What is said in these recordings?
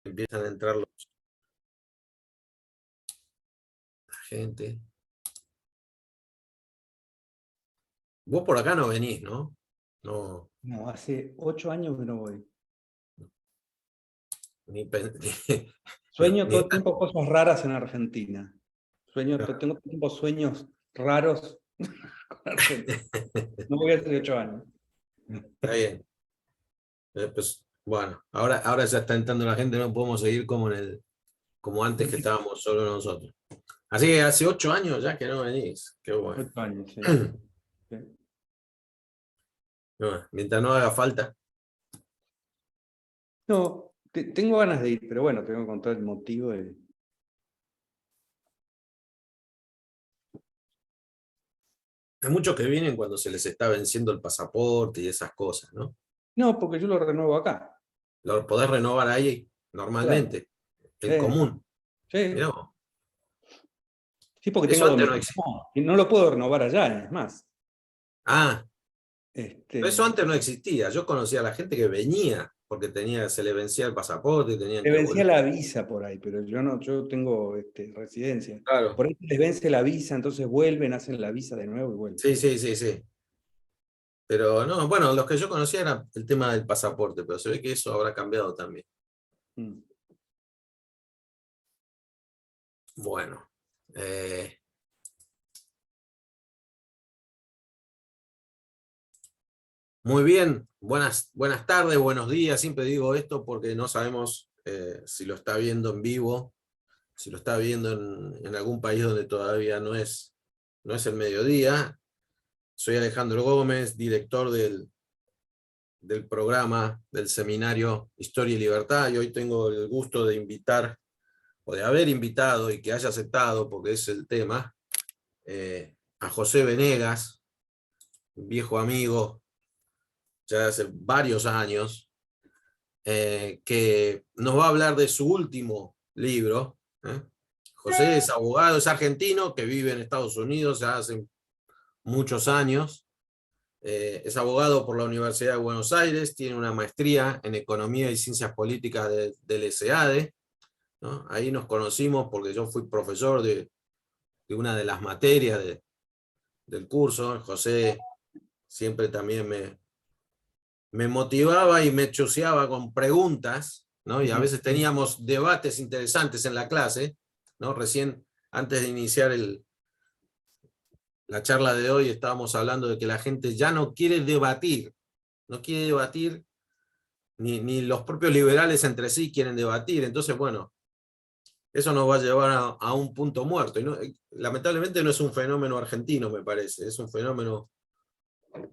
Empiezan a entrar la gente. Vos por acá no venís, ¿no? No. No, hace 8 años que no voy. Ni, Sueño ni- todo el tiempo cosas raras en Argentina. Tengo todo el tiempo sueños raros con Argentina. No voy hace 8 años. Está bien. Pues, bueno, ahora ya está entrando la gente, no podemos seguir como antes que estábamos solo nosotros. Así que hace 8 años ya que no venís. Qué bueno. 8 años, sí. Sí. Bueno, mientras no haga falta. No, tengo ganas de ir, pero bueno, tengo que contar el motivo. Hay muchos que vienen cuando se les está venciendo el pasaporte y esas cosas, ¿no? No, porque yo lo renuevo acá. Lo podés renovar ahí Claro. normalmente, en Sí, común. Mirá sí. vos. Sí, porque Eso tengo antes no domicilio. existía. Y no lo puedo renovar allá, es más. Ah, pero eso Este, antes no existía. Yo conocía a la gente que venía porque se le vencía el pasaporte y tenían le que vencía volver. la visa por ahí, pero yo no, yo tengo residencia. Claro. Por ahí les vence la visa, entonces vuelven, hacen la visa de nuevo y vuelven. Sí, sí, sí, sí. Pero no, bueno, los que yo conocía era el tema del pasaporte, pero se ve que eso habrá cambiado también. Mm. Bueno. eh, Muy bien, buenas tardes, buenos días. Siempre digo esto porque no sabemos si lo está viendo en vivo, si lo está viendo en algún país donde todavía no es el mediodía. Soy Alejandro Gómez, director del programa del seminario Historia y Libertad, y hoy tengo el gusto de invitar, o de haber invitado y que haya aceptado, porque es el tema, a José Venegas, un viejo amigo ya hace varios años, que nos va a hablar de su último libro. José es abogado, es argentino, que vive en Estados Unidos ya hace muchos años. Es abogado por la Universidad de Buenos Aires, tiene una maestría en Economía y Ciencias Políticas del ESEADE, ¿no? Ahí nos conocimos porque yo fui profesor de una de las materias del curso. José siempre también me motivaba y me choceaba con preguntas, ¿no? Y a veces teníamos debates interesantes en la clase, ¿no? Recién, antes de iniciar la charla de hoy, estábamos hablando de que la gente ya no quiere debatir, ni los propios liberales entre sí quieren debatir. Entonces, bueno, eso nos va a llevar a un punto muerto. Y lamentablemente no es un fenómeno argentino, me parece, es un fenómeno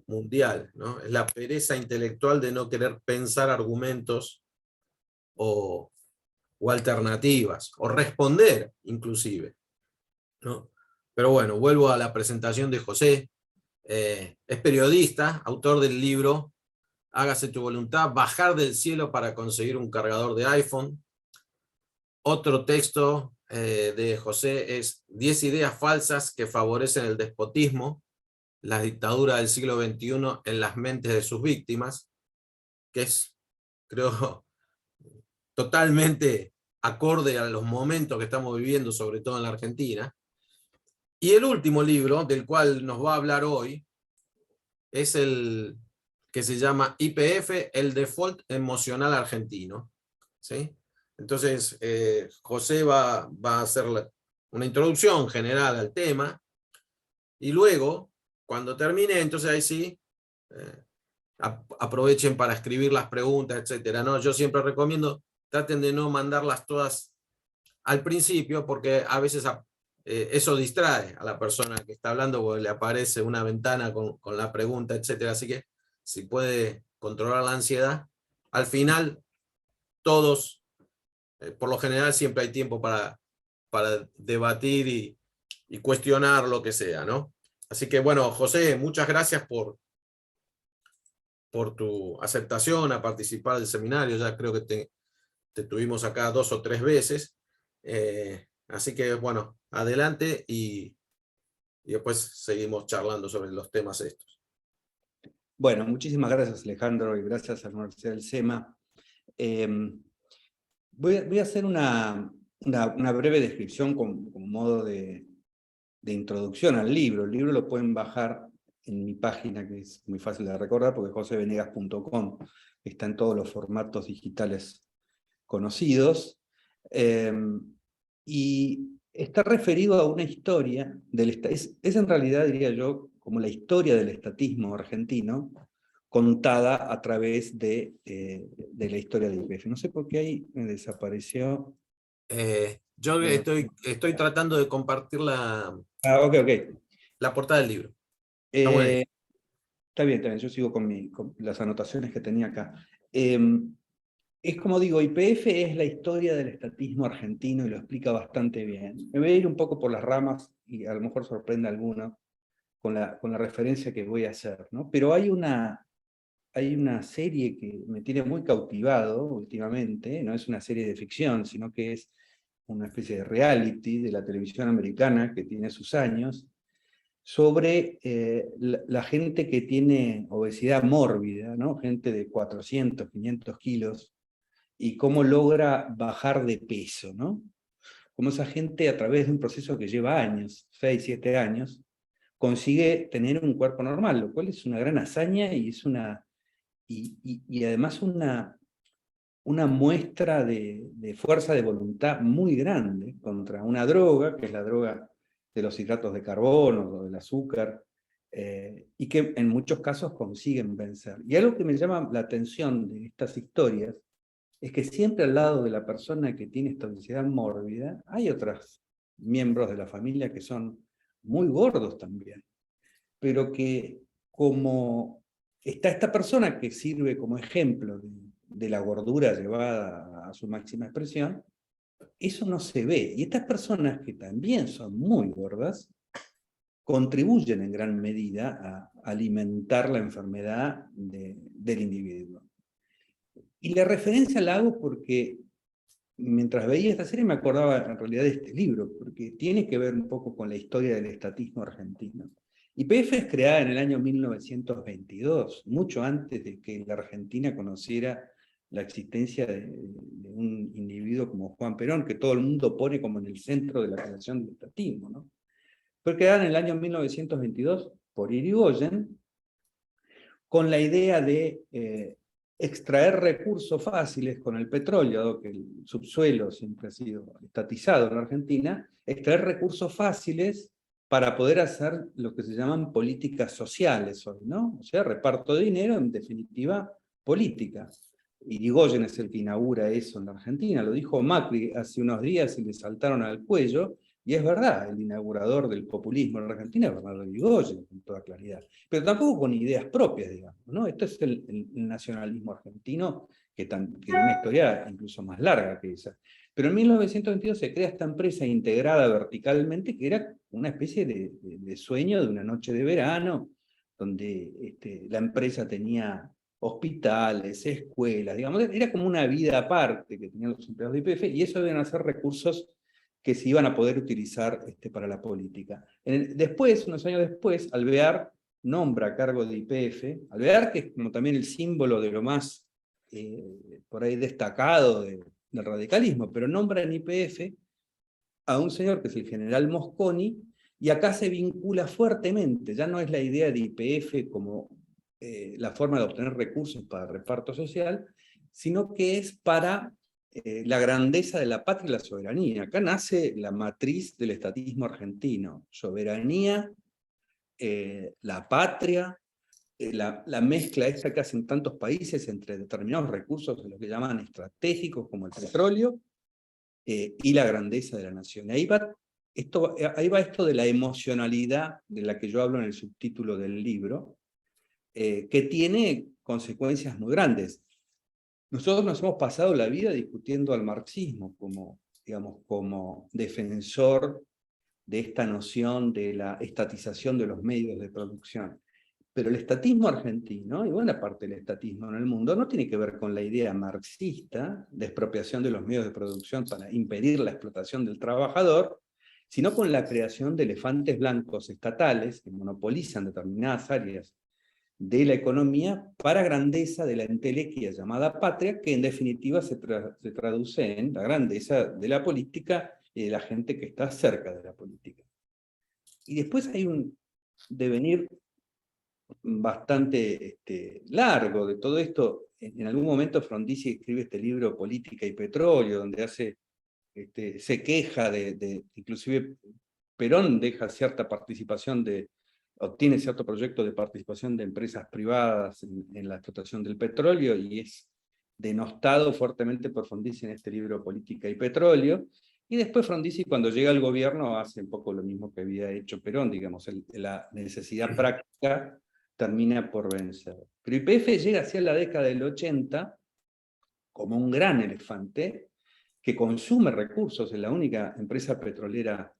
mundial, ¿no? Es la pereza intelectual de no querer pensar argumentos o alternativas, o responder inclusive, ¿no? Pero bueno, vuelvo a la presentación de José. Es periodista, autor del libro Hágase tu voluntad, bajar del cielo para conseguir un cargador de iPhone. Otro texto de José es 10 ideas falsas que favorecen el despotismo, la dictadura del siglo XXI en las mentes de sus víctimas, que es, creo, totalmente acorde a los momentos que estamos viviendo, sobre todo en la Argentina. Y el último libro, del cual nos va a hablar hoy, es el que se llama YPF, el default emocional argentino. ¿Sí? Entonces, José va a hacer una introducción general al tema, y luego, cuando termine, entonces ahí sí, eh, aprovechen para escribir las preguntas, etcétera, ¿no? Yo siempre recomiendo, traten de no mandarlas todas al principio, porque a veces eso distrae a la persona que está hablando, porque le aparece una ventana con la pregunta, etcétera. Así que si puede controlar la ansiedad, al final todos, por lo general siempre hay tiempo para debatir y cuestionar lo que sea, ¿no? Así que bueno, José, muchas gracias por tu aceptación a participar del seminario. Ya creo que te tuvimos acá 2 o 3 veces. Así que bueno, adelante y después seguimos charlando sobre los temas estos. Bueno, muchísimas gracias, Alejandro, y gracias a la Universidad del SEMA. Voy a hacer una breve descripción como modo de introducción al libro. El libro lo pueden bajar en mi página, que es muy fácil de recordar, porque josevenegas.com está en todos los formatos digitales conocidos, y está referido a una historia, es en realidad, diría yo, como la historia del estatismo argentino, contada a través de la historia de YPF. No sé por qué ahí me desapareció. Yo estoy tratando de compartir Ok, ok. la portada del libro. Está bueno. Eh, Está bien, yo sigo con las anotaciones que tenía acá. Es como digo, YPF es la historia del estatismo argentino y lo explica bastante bien. Me voy a ir un poco por las ramas y a lo mejor sorprende a alguno con la referencia que voy a hacer, ¿no? Pero hay una serie que me tiene muy cautivado últimamente, no es una serie de ficción, sino que es una especie de reality de la televisión americana que tiene sus años, sobre la gente que tiene obesidad mórbida, ¿no? Gente de 400, 500 kilos, y cómo logra bajar de peso, ¿no? Cómo esa gente, a través de un proceso que lleva años, 6, 7 años, consigue tener un cuerpo normal, lo cual es una gran hazaña y es y además una muestra de fuerza de voluntad muy grande contra una droga, que es la droga de los hidratos de carbono o del azúcar, y que en muchos casos consiguen vencer. Y algo que me llama la atención de estas historias es que siempre al lado de la persona que tiene esta obesidad mórbida hay otros miembros de la familia que son muy gordos también, pero que como está esta persona que sirve como ejemplo de la gordura llevada a su máxima expresión, eso no se ve. Y estas personas que también son muy gordas, contribuyen en gran medida a alimentar la enfermedad del individuo. Y la referencia la hago porque mientras veía esta serie me acordaba en realidad de este libro, porque tiene que ver un poco con la historia del estatismo argentino. YPF es creada en el año 1922, mucho antes de que la Argentina conociera la existencia de un individuo como Juan Perón, que todo el mundo pone como en el centro de la creación del estatismo, ¿no? Fue creada en el año 1922 por Irigoyen, con la idea de extraer recursos fáciles con el petróleo, dado que el subsuelo siempre ha sido estatizado en la Argentina, extraer recursos fáciles para poder hacer lo que se llaman políticas sociales hoy, ¿no? O sea, reparto de dinero, en definitiva, política. Irigoyen es el que inaugura eso en la Argentina, lo dijo Macri hace unos días y le saltaron al cuello, y es verdad, el inaugurador del populismo en la Argentina es Bernardo Irigoyen, con toda claridad. Pero tampoco con ideas propias, digamos, ¿no? Esto es el nacionalismo argentino, que tiene una historia incluso más larga que esa. Pero en 1922 se crea esta empresa integrada verticalmente, que era una especie de sueño de una noche de verano, donde la empresa tenía hospitales, escuelas, digamos, era como una vida aparte que tenían los empleados de YPF, y eso deben hacer recursos que se iban a poder utilizar para la política. Después, unos años después, Alvear nombra a cargo de YPF, Alvear que es como también el símbolo de lo más por ahí destacado del radicalismo, pero nombra en YPF a un señor que es el general Mosconi, y acá se vincula fuertemente, ya no es la idea de YPF como la forma de obtener recursos para el reparto social, sino que es para la grandeza de la patria y la soberanía. Acá nace la matriz del estatismo argentino: soberanía, la patria, la mezcla esta que hacen tantos países entre determinados recursos de lo que llaman estratégicos como el petróleo y la grandeza de la nación. Ahí va esto de la emocionalidad de la que yo hablo en el subtítulo del libro, que tiene consecuencias muy grandes. Nosotros nos hemos pasado la vida discutiendo al marxismo como, digamos, como defensor de esta noción de la estatización de los medios de producción. Pero el estatismo argentino, y buena parte del estatismo en el mundo, no tiene que ver con la idea marxista de expropiación de los medios de producción para impedir la explotación del trabajador, sino con la creación de elefantes blancos estatales que monopolizan determinadas áreas de la economía para grandeza de la entelequia llamada patria, que en definitiva se traduce en la grandeza de la política y de la gente que está cerca de la política. Y después hay un devenir bastante largo de todo esto. En algún momento Frondizi escribe este libro Política y Petróleo, donde se queja inclusive Perón deja cierta participación obtiene cierto proyecto de participación de empresas privadas en la explotación del petróleo, y es denostado fuertemente por Frondizi en este libro Política y Petróleo. Y después Frondizi, cuando llega al gobierno, hace un poco lo mismo que había hecho Perón, digamos, la necesidad práctica termina por vencer. Pero YPF llega hacia la década del 80 como un gran elefante que consume recursos, es la única empresa petrolera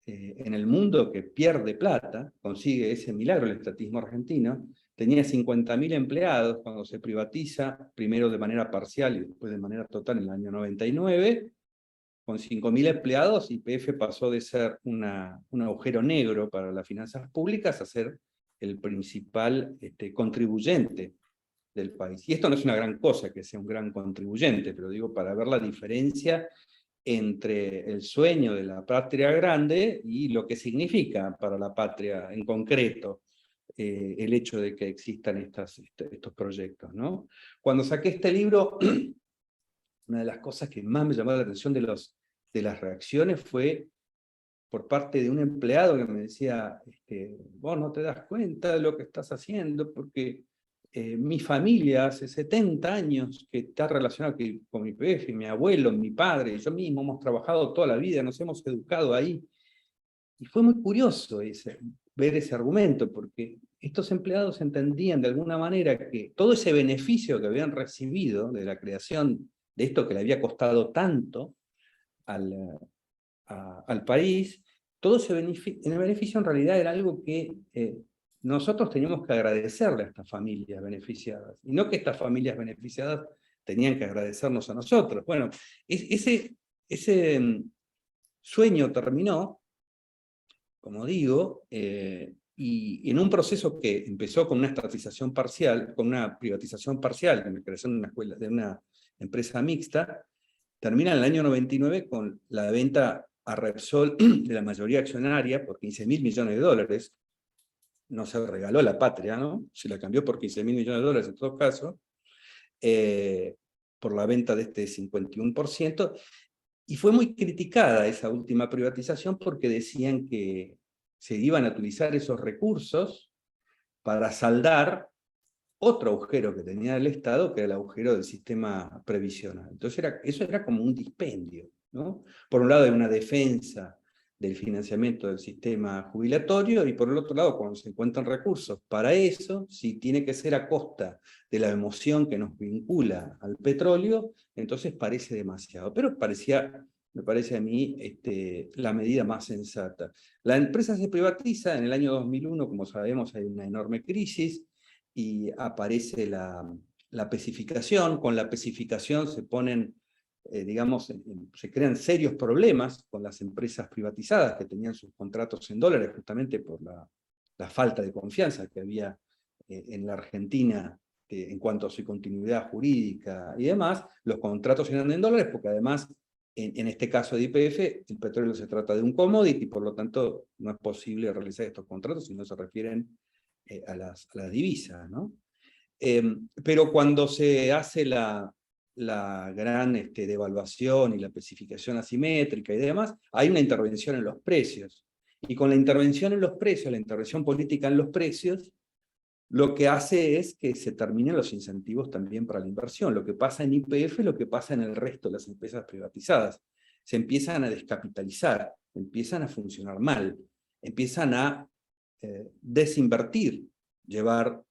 en el mundo que pierde plata, consigue ese milagro el estatismo argentino. Tenía 50.000 empleados cuando se privatiza, primero de manera parcial y después de manera total en el año 99. Con 5.000 empleados, YPF pasó de ser un agujero negro para las finanzas públicas a ser el principal contribuyente del país. Y esto no es una gran cosa que sea un gran contribuyente, pero digo para ver la diferencia entre el sueño de la patria grande y lo que significa para la patria en concreto el hecho de que existan estos proyectos, ¿no? Cuando saqué este libro, una de las cosas que más me llamó la atención de las reacciones fue por parte de un empleado que me decía, vos no te das cuenta de lo que estás haciendo, porque mi familia hace 70 años que está relacionada con mi PF, mi abuelo, mi padre, yo mismo hemos trabajado toda la vida, nos hemos educado ahí. Y fue muy curioso ver ese argumento, porque estos empleados entendían de alguna manera que todo ese beneficio que habían recibido de la creación de esto que le había costado tanto al país, todo ese beneficio en realidad era algo que nosotros teníamos que agradecerle a estas familias beneficiadas, y no que estas familias beneficiadas tenían que agradecernos a nosotros. Bueno, ese sueño terminó, como digo, y en un proceso que empezó con una estatización parcial, con una privatización parcial, con la creación de una empresa mixta, termina en el año 99 con la venta a Repsol de la mayoría accionaria por 15.000 millones de dólares. No se regaló la patria, ¿no? Se la cambió por 15.000 millones de dólares en todo caso, por la venta de este 51%. Y fue muy criticada esa última privatización porque decían que se iban a utilizar esos recursos para saldar otro agujero que tenía el Estado, que era el agujero del sistema previsional. Entonces eso era como un dispendio, ¿no? Por un lado hay una defensa del financiamiento del sistema jubilatorio, y por el otro lado, cuando se encuentran recursos para eso, si tiene que ser a costa de la emoción que nos vincula al petróleo, entonces parece demasiado. Pero me parece a mí la medida más sensata. La empresa se privatiza en el año 2001, como sabemos hay una enorme crisis, y aparece la especificación. Con la especificación se ponen, digamos, se crean serios problemas con las empresas privatizadas que tenían sus contratos en dólares, justamente por la falta de confianza que había en la Argentina en cuanto a su continuidad jurídica y demás. Los contratos eran en dólares porque además, en este caso de YPF, el petróleo se trata de un commodity, por lo tanto no es posible realizar estos contratos si no se refieren a las divisas, ¿no? Pero cuando se hace la gran devaluación y la especificación asimétrica y demás, hay una intervención en los precios. Y con la intervención en los precios, la intervención política en los precios, lo que hace es que se terminen los incentivos también para la inversión. Lo que pasa en YPF, lo que pasa en el resto de las empresas privatizadas. Se empiezan a descapitalizar, empiezan a funcionar mal, empiezan a desinvertir, llevar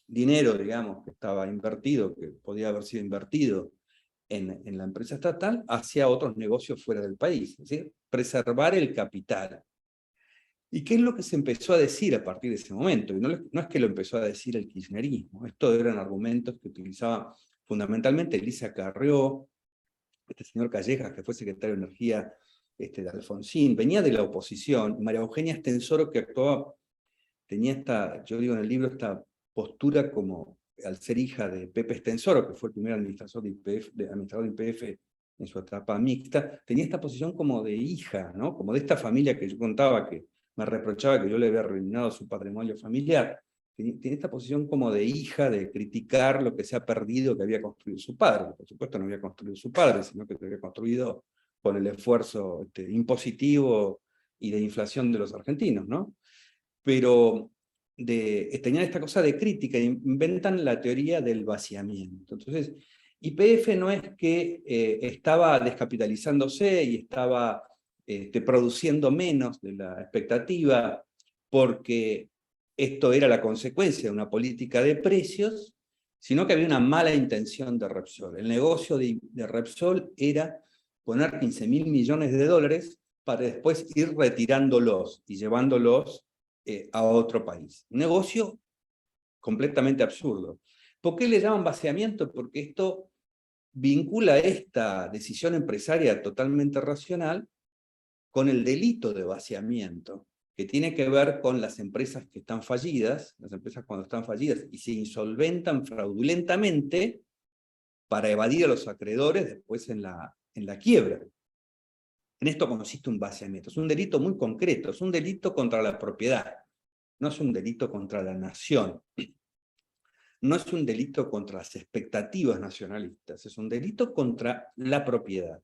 dinero, digamos, que estaba invertido, que podía haber sido invertido en la empresa estatal, hacia otros negocios fuera del país, es decir, preservar el capital. ¿Y qué es lo que se empezó a decir a partir de ese momento? Y no es que lo empezó a decir el kirchnerismo, estos eran argumentos que utilizaba fundamentalmente Elisa Carrió, este señor Callejas, que fue secretario de Energía de Alfonsín, venía de la oposición, María Eugenia Stensoro, que actuaba, tenía yo digo en el libro, esta postura como, al ser hija de Pepe Stensoro, que fue el primer administrador de YPF en su etapa mixta, tenía esta posición como de hija, ¿no? Como de esta familia que yo contaba, que me reprochaba que yo le había arruinado su patrimonio familiar. Tiene esta posición como de hija, de criticar lo que se ha perdido, que había construido su padre. Por supuesto no había construido su padre, sino que lo había construido con el esfuerzo impositivo y de inflación de los argentinos, ¿no? Pero tenían esta cosa de crítica, inventan la teoría del vaciamiento. Entonces, YPF no es que estaba descapitalizándose y estaba produciendo menos de la expectativa porque esto era la consecuencia de una política de precios, sino que había una mala intención de Repsol. El negocio de Repsol era poner 15.000 millones de dólares para después ir retirándolos y llevándolos a otro país. Un negocio completamente absurdo. ¿Por qué le llaman vaciamiento? Porque esto vincula esta decisión empresaria totalmente racional con el delito de vaciamiento, que tiene que ver con las empresas que están fallidas, las empresas cuando están fallidas y se insolventan fraudulentamente para evadir a los acreedores después en la quiebra. En esto consiste un vaciamiento. Es un delito muy concreto, es un delito contra la propiedad, no es un delito contra la nación, no es un delito contra las expectativas nacionalistas, es un delito contra la propiedad.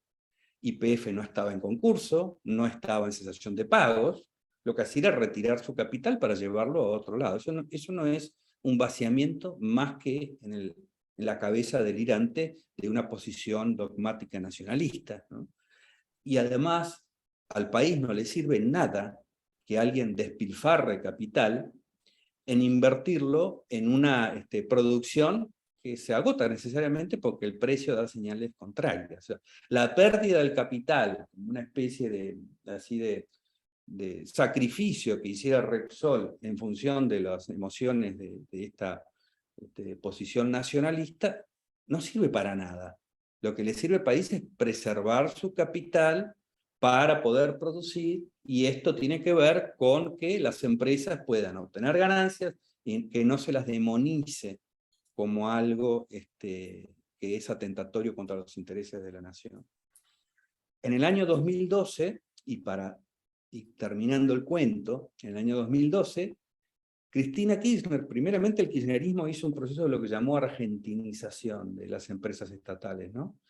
YPF no estaba en concurso, no estaba en cesación de pagos, lo que hacía era retirar su capital para llevarlo a otro lado. Eso no es un vaciamiento más que en la cabeza delirante de una posición dogmática nacionalista, ¿no? Y además, al país no le sirve nada que alguien despilfarre capital en invertirlo en una producción que se agota necesariamente porque el precio da señales contrarias. O sea, la pérdida del capital, como una especie de sacrificio que hiciera Repsol en función de las emociones de esta posición nacionalista, no sirve para nada. Lo que le sirve al país es preservar su capital para poder producir, y esto tiene que ver con que las empresas puedan obtener ganancias y que no se las demonice como algo que es atentatorio contra los intereses de la nación. En el año 2012, y terminando el cuento, en el año 2012, Cristina Kirchner, primeramente el kirchnerismo hizo un proceso de lo que llamó argentinización de las empresas estatales, ¿no?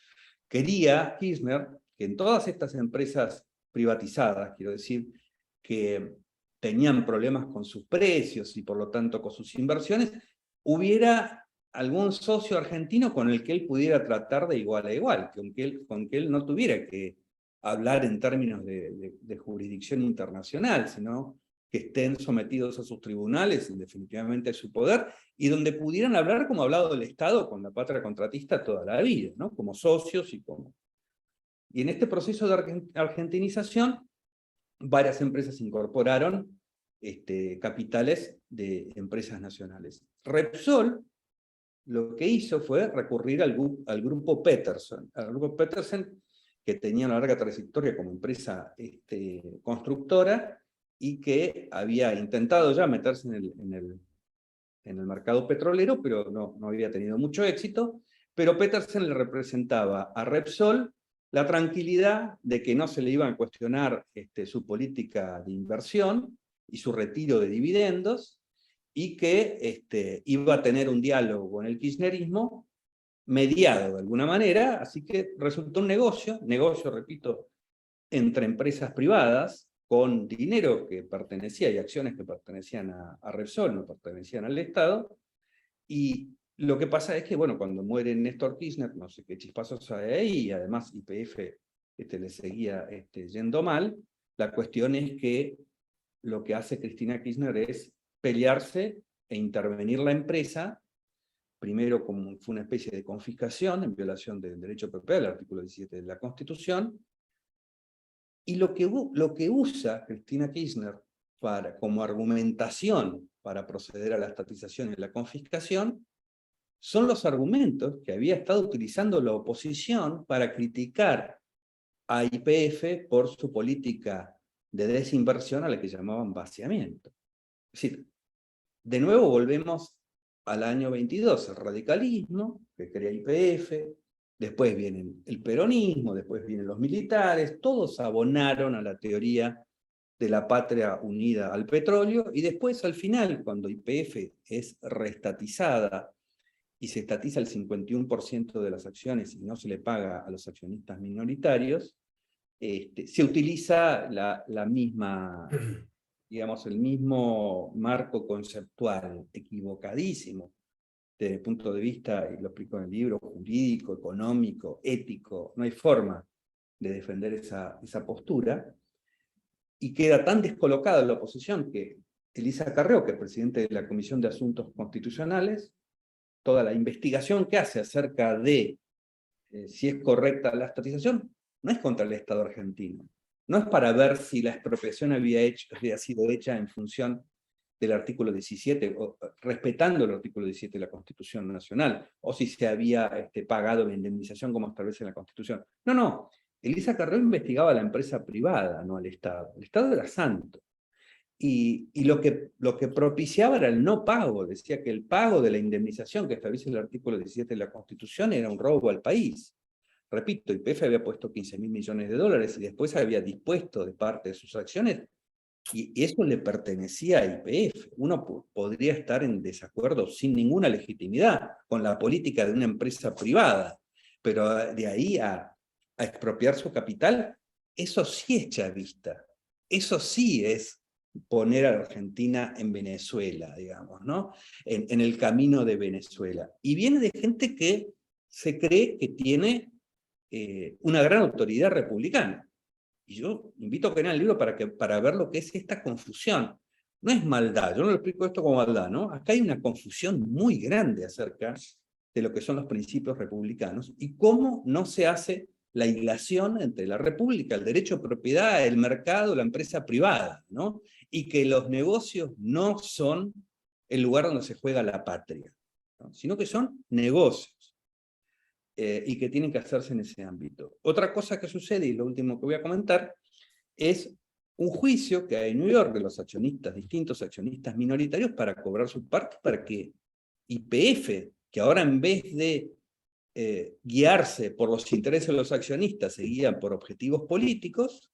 Quería Kirchner que en todas estas empresas privatizadas, quiero decir, que tenían problemas con sus precios y por lo tanto con sus inversiones, hubiera algún socio argentino con el que él pudiera tratar de igual a igual, con que él no tuviera que hablar en términos de jurisdicción internacional, sino que estén sometidos a sus tribunales y definitivamente a su poder, y donde pudieran hablar como ha hablado el Estado con la patria contratista toda la vida, ¿no? Como socios y como... Y en este proceso de argentinización, varias empresas incorporaron capitales de empresas nacionales. Repsol lo que hizo fue recurrir al grupo Petersen, que tenía una larga trayectoria como empresa constructora y que había intentado ya meterse en el mercado petrolero, pero no había tenido mucho éxito. Pero Petersen le representaba a Repsol la tranquilidad de que no se le iban a cuestionar su política de inversión y su retiro de dividendos, y que iba a tener un diálogo con el kirchnerismo mediado de alguna manera, así que resultó un negocio, repito, entre empresas privadas, con dinero que pertenecía y acciones que pertenecían a Repsol, no pertenecían al Estado, y lo que pasa es que, bueno, cuando muere Néstor Kirchner, no sé qué chispazos hay ahí, y además YPF le seguía yendo mal, la cuestión es que lo que hace Cristina Kirchner es pelearse e intervenir la empresa, primero como fue una especie de confiscación en violación del derecho europeo, el artículo 17 de la Constitución, y lo que usa Cristina Kirchner como argumentación para proceder a la estatización y la confiscación son los argumentos que había estado utilizando la oposición para criticar a YPF por su política de desinversión a la que llamaban vaciamiento. Es decir, de nuevo volvemos al año 22 el radicalismo, que crea YPF, después viene el peronismo, después vienen los militares, todos abonaron a la teoría de la patria unida al petróleo, y después al final, cuando YPF es reestatizada y se estatiza el 51% de las acciones y no se le paga a los accionistas minoritarios, se utiliza la misma, digamos, el mismo marco conceptual, equivocadísimo, desde el punto de vista, y lo explico en el libro, jurídico, económico, ético, no hay forma de defender esa postura, y queda tan descolocada la oposición que Elisa Carrió, que es presidente de la Comisión de Asuntos Constitucionales, toda la investigación que hace acerca de si es correcta la estatización, no es contra el Estado argentino, no es para ver si la expropiación había sido hecha en función del artículo 17, o, respetando el artículo 17 de la Constitución Nacional, o si se había pagado la indemnización como establece la Constitución. No, no. Elisa Carrió investigaba a la empresa privada, no al Estado. El Estado era santo. Y lo que propiciaba era el no pago. Decía que el pago de la indemnización que establece el artículo 17 de la Constitución era un robo al país. Repito, YPF había puesto 15.000 millones de dólares y después había dispuesto de parte de sus acciones, y eso le pertenecía a YPF. Uno podría estar en desacuerdo sin ninguna legitimidad con la política de una empresa privada, pero de ahí a expropiar su capital, eso sí es chavista. Eso sí es poner a la Argentina en Venezuela, digamos, ¿no? En el camino de Venezuela. Y viene de gente que se cree que tiene una gran autoridad republicana. Y yo invito a que lean el libro para ver lo que es esta confusión. No es maldad, yo no lo explico esto como maldad, ¿no? Acá hay una confusión muy grande acerca de lo que son los principios republicanos y cómo no se hace la hilación entre la república, el derecho de propiedad, el mercado, la empresa privada, ¿no? Y que los negocios no son el lugar donde se juega la patria, ¿no? Sino que son negocios. Y que tienen que hacerse en ese ámbito. Otra cosa que sucede, y lo último que voy a comentar, es un juicio que hay en New York de los accionistas, distintos accionistas minoritarios, para cobrar su parte, para que YPF, que ahora en vez de guiarse por los intereses de los accionistas, se guían por objetivos políticos,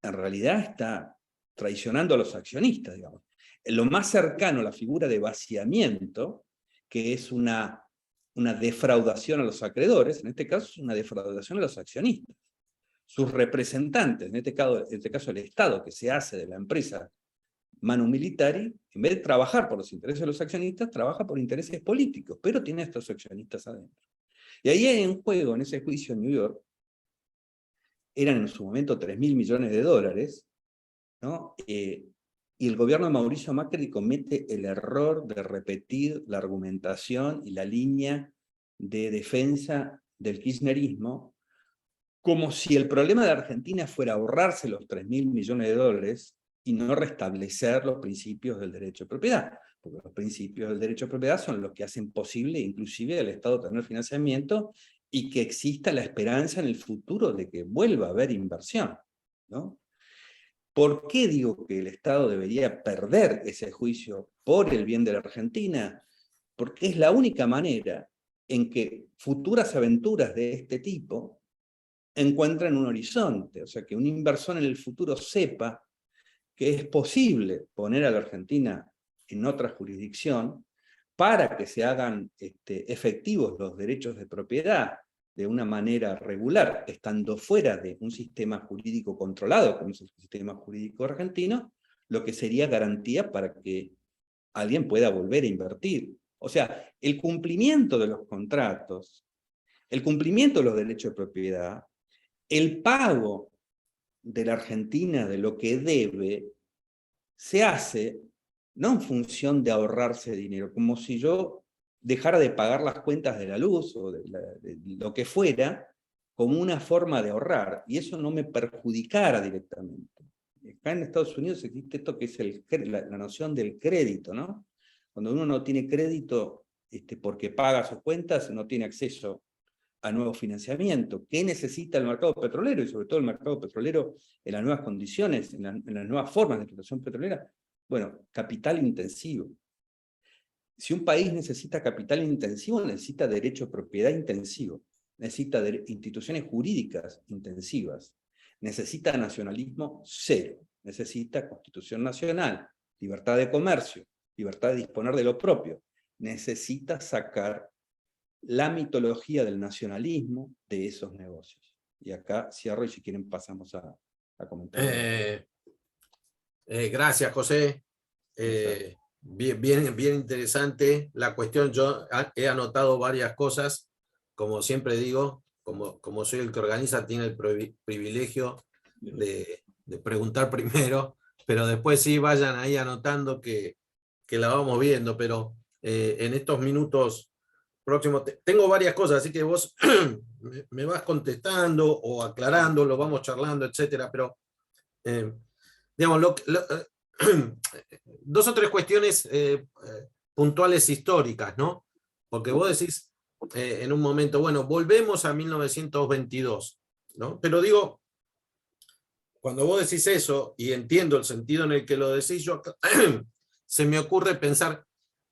en realidad está traicionando a los accionistas, digamos. Lo más cercano a la figura de vaciamiento, que es una defraudación a los acreedores, en este caso es una defraudación a los accionistas. Sus representantes, en este caso el Estado, que se hace de la empresa Manu Militari, en vez de trabajar por los intereses de los accionistas, trabaja por intereses políticos, pero tiene a estos accionistas adentro. Y ahí hay en juego, en ese juicio en New York, eran en su momento 3.000 millones de dólares, ¿no? Y el gobierno de Mauricio Macri comete el error de repetir la argumentación y la línea de defensa del kirchnerismo, como si el problema de Argentina fuera ahorrarse los 3.000 millones de dólares y no restablecer los principios del derecho de propiedad. Porque los principios del derecho de propiedad son los que hacen posible inclusive al Estado tener financiamiento y que exista la esperanza en el futuro de que vuelva a haber inversión, ¿no? ¿Por qué digo que el Estado debería perder ese juicio por el bien de la Argentina? Porque es la única manera en que futuras aventuras de este tipo encuentran un horizonte, o sea, que un inversor en el futuro sepa que es posible poner a la Argentina en otra jurisdicción para que se hagan efectivos los derechos de propiedad de una manera regular, estando fuera de un sistema jurídico controlado, como es el sistema jurídico argentino, lo que sería garantía para que alguien pueda volver a invertir. O sea, el cumplimiento de los contratos, el cumplimiento de los derechos de propiedad, el pago de la Argentina de lo que debe, se hace no en función de ahorrarse dinero, como si yo dejara de pagar las cuentas de la luz o de lo que fuera, como una forma de ahorrar, y eso no me perjudicara directamente. Acá en Estados Unidos existe esto que es la noción del crédito, ¿no? Cuando uno no tiene crédito porque paga sus cuentas, no tiene acceso a nuevo financiamiento. ¿Qué necesita el mercado petrolero? Y sobre todo el mercado petrolero en las nuevas condiciones, en las nuevas formas de explotación petrolera. Bueno, capital intensivo. Si un país necesita capital intensivo, necesita derecho de propiedad intensivo, necesita instituciones jurídicas intensivas, necesita nacionalismo cero, necesita constitución nacional, libertad de comercio, libertad de disponer de lo propio, necesita sacar la mitología del nacionalismo de esos negocios. Y acá cierro y si quieren pasamos a comentar. Gracias, José. Bien interesante la cuestión. Yo he anotado varias cosas. Como siempre digo, como soy el que organiza, tiene el privilegio de preguntar primero, pero después sí vayan ahí anotando que la vamos viendo. Pero en estos minutos próximos tengo varias cosas, así que vos me vas contestando o aclarando, lo vamos charlando, etcétera. Pero digamos, dos o tres cuestiones puntuales históricas, ¿no? Porque vos decís en un momento, bueno, volvemos a 1922, ¿no? Pero digo, cuando vos decís eso, y entiendo el sentido en el que lo decís, yo se me ocurre pensar,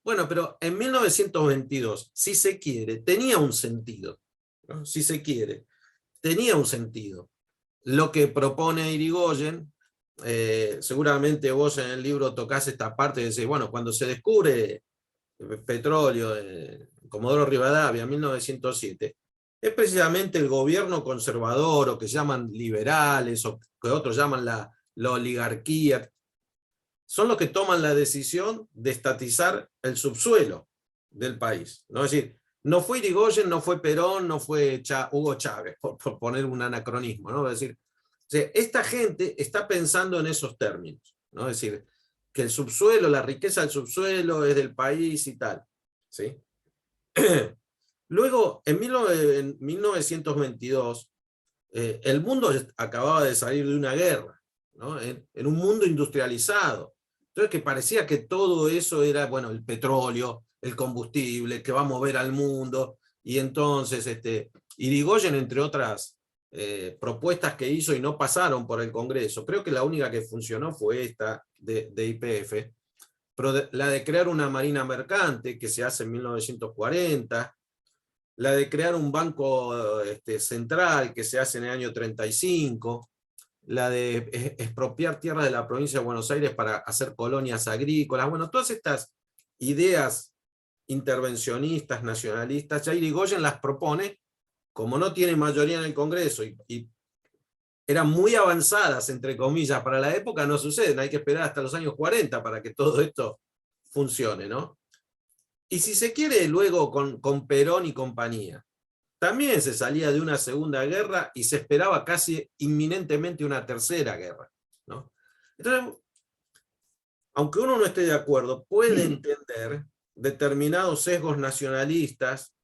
bueno, pero en 1922, si se quiere, tenía un sentido, ¿no? Si se quiere, tenía un sentido. Lo que propone Irigoyen, seguramente vos en el libro tocás esta parte de decir, bueno, cuando se descubre petróleo en Comodoro Rivadavia en 1907, es precisamente el gobierno conservador, o que llaman liberales, o que otros llaman la oligarquía, son los que toman la decisión de estatizar el subsuelo del país, ¿no? Es decir, no fue Irigoyen, no fue Perón, no fue Hugo Chávez, por poner un anacronismo, ¿no? Es decir, o sea, esta gente está pensando en esos términos, ¿no? Es decir, que el subsuelo, la riqueza del subsuelo es del país y tal, ¿sí? Luego, en 1922, el mundo acababa de salir de una guerra, ¿no? En un mundo industrializado. Entonces, que parecía que todo eso era, bueno, el petróleo, el combustible, que va a mover al mundo, y entonces Irigoyen, entre otras propuestas que hizo y no pasaron por el Congreso, creo que la única que funcionó fue esta de YPF, pero la de crear una marina mercante, que se hace en 1940, la de crear un banco central, que se hace en el año 35, la de expropiar tierras de la provincia de Buenos Aires para hacer colonias agrícolas. Bueno, todas estas ideas intervencionistas, nacionalistas, ya Irigoyen las propone, como no tiene mayoría en el Congreso y eran muy avanzadas, entre comillas, para la época, no suceden, hay que esperar hasta los años 40 para que todo esto funcione, ¿no? Y si se quiere, luego con Perón y compañía, también se salía de una segunda guerra y se esperaba casi inminentemente una tercera guerra, ¿no? Entonces, aunque uno no esté de acuerdo, puede entender determinados sesgos nacionalistas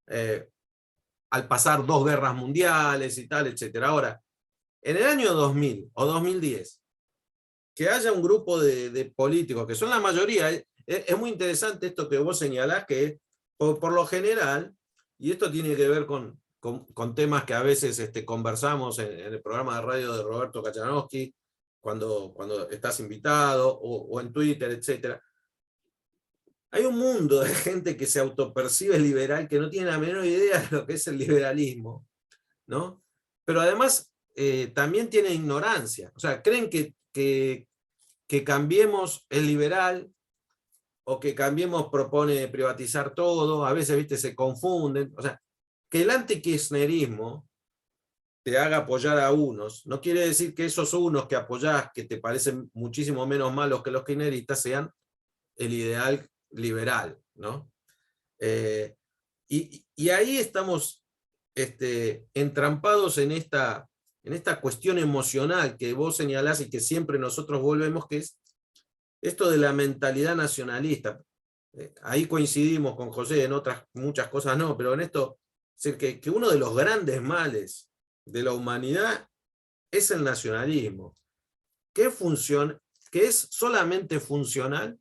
al pasar dos guerras mundiales y tal, etc. Ahora, en el año 2000 o 2010, que haya un grupo de políticos, que son la mayoría, es muy interesante esto que vos señalás, que por lo general, y esto tiene que ver con temas que a veces conversamos en el programa de radio de Roberto Kachanowski, cuando estás invitado, o en Twitter, etc. Hay un mundo de gente que se autopercibe liberal, que no tiene la menor idea de lo que es el liberalismo, ¿no? Pero además también tiene ignorancia. O sea, creen que Cambiemos es liberal, o que Cambiemos propone privatizar todo, a veces, viste, se confunden. O sea, que el antikirchnerismo te haga apoyar a unos, no quiere decir que esos unos que apoyás, que te parecen muchísimo menos malos que los kirchneristas, sean el ideal liberal, ¿no? Y ahí estamos entrampados en esta cuestión emocional que vos señalás y que siempre nosotros volvemos, que es esto de la mentalidad nacionalista. Ahí coincidimos con José, en otras muchas cosas no, pero en esto, es decir, que uno de los grandes males de la humanidad es el nacionalismo, que es solamente funcional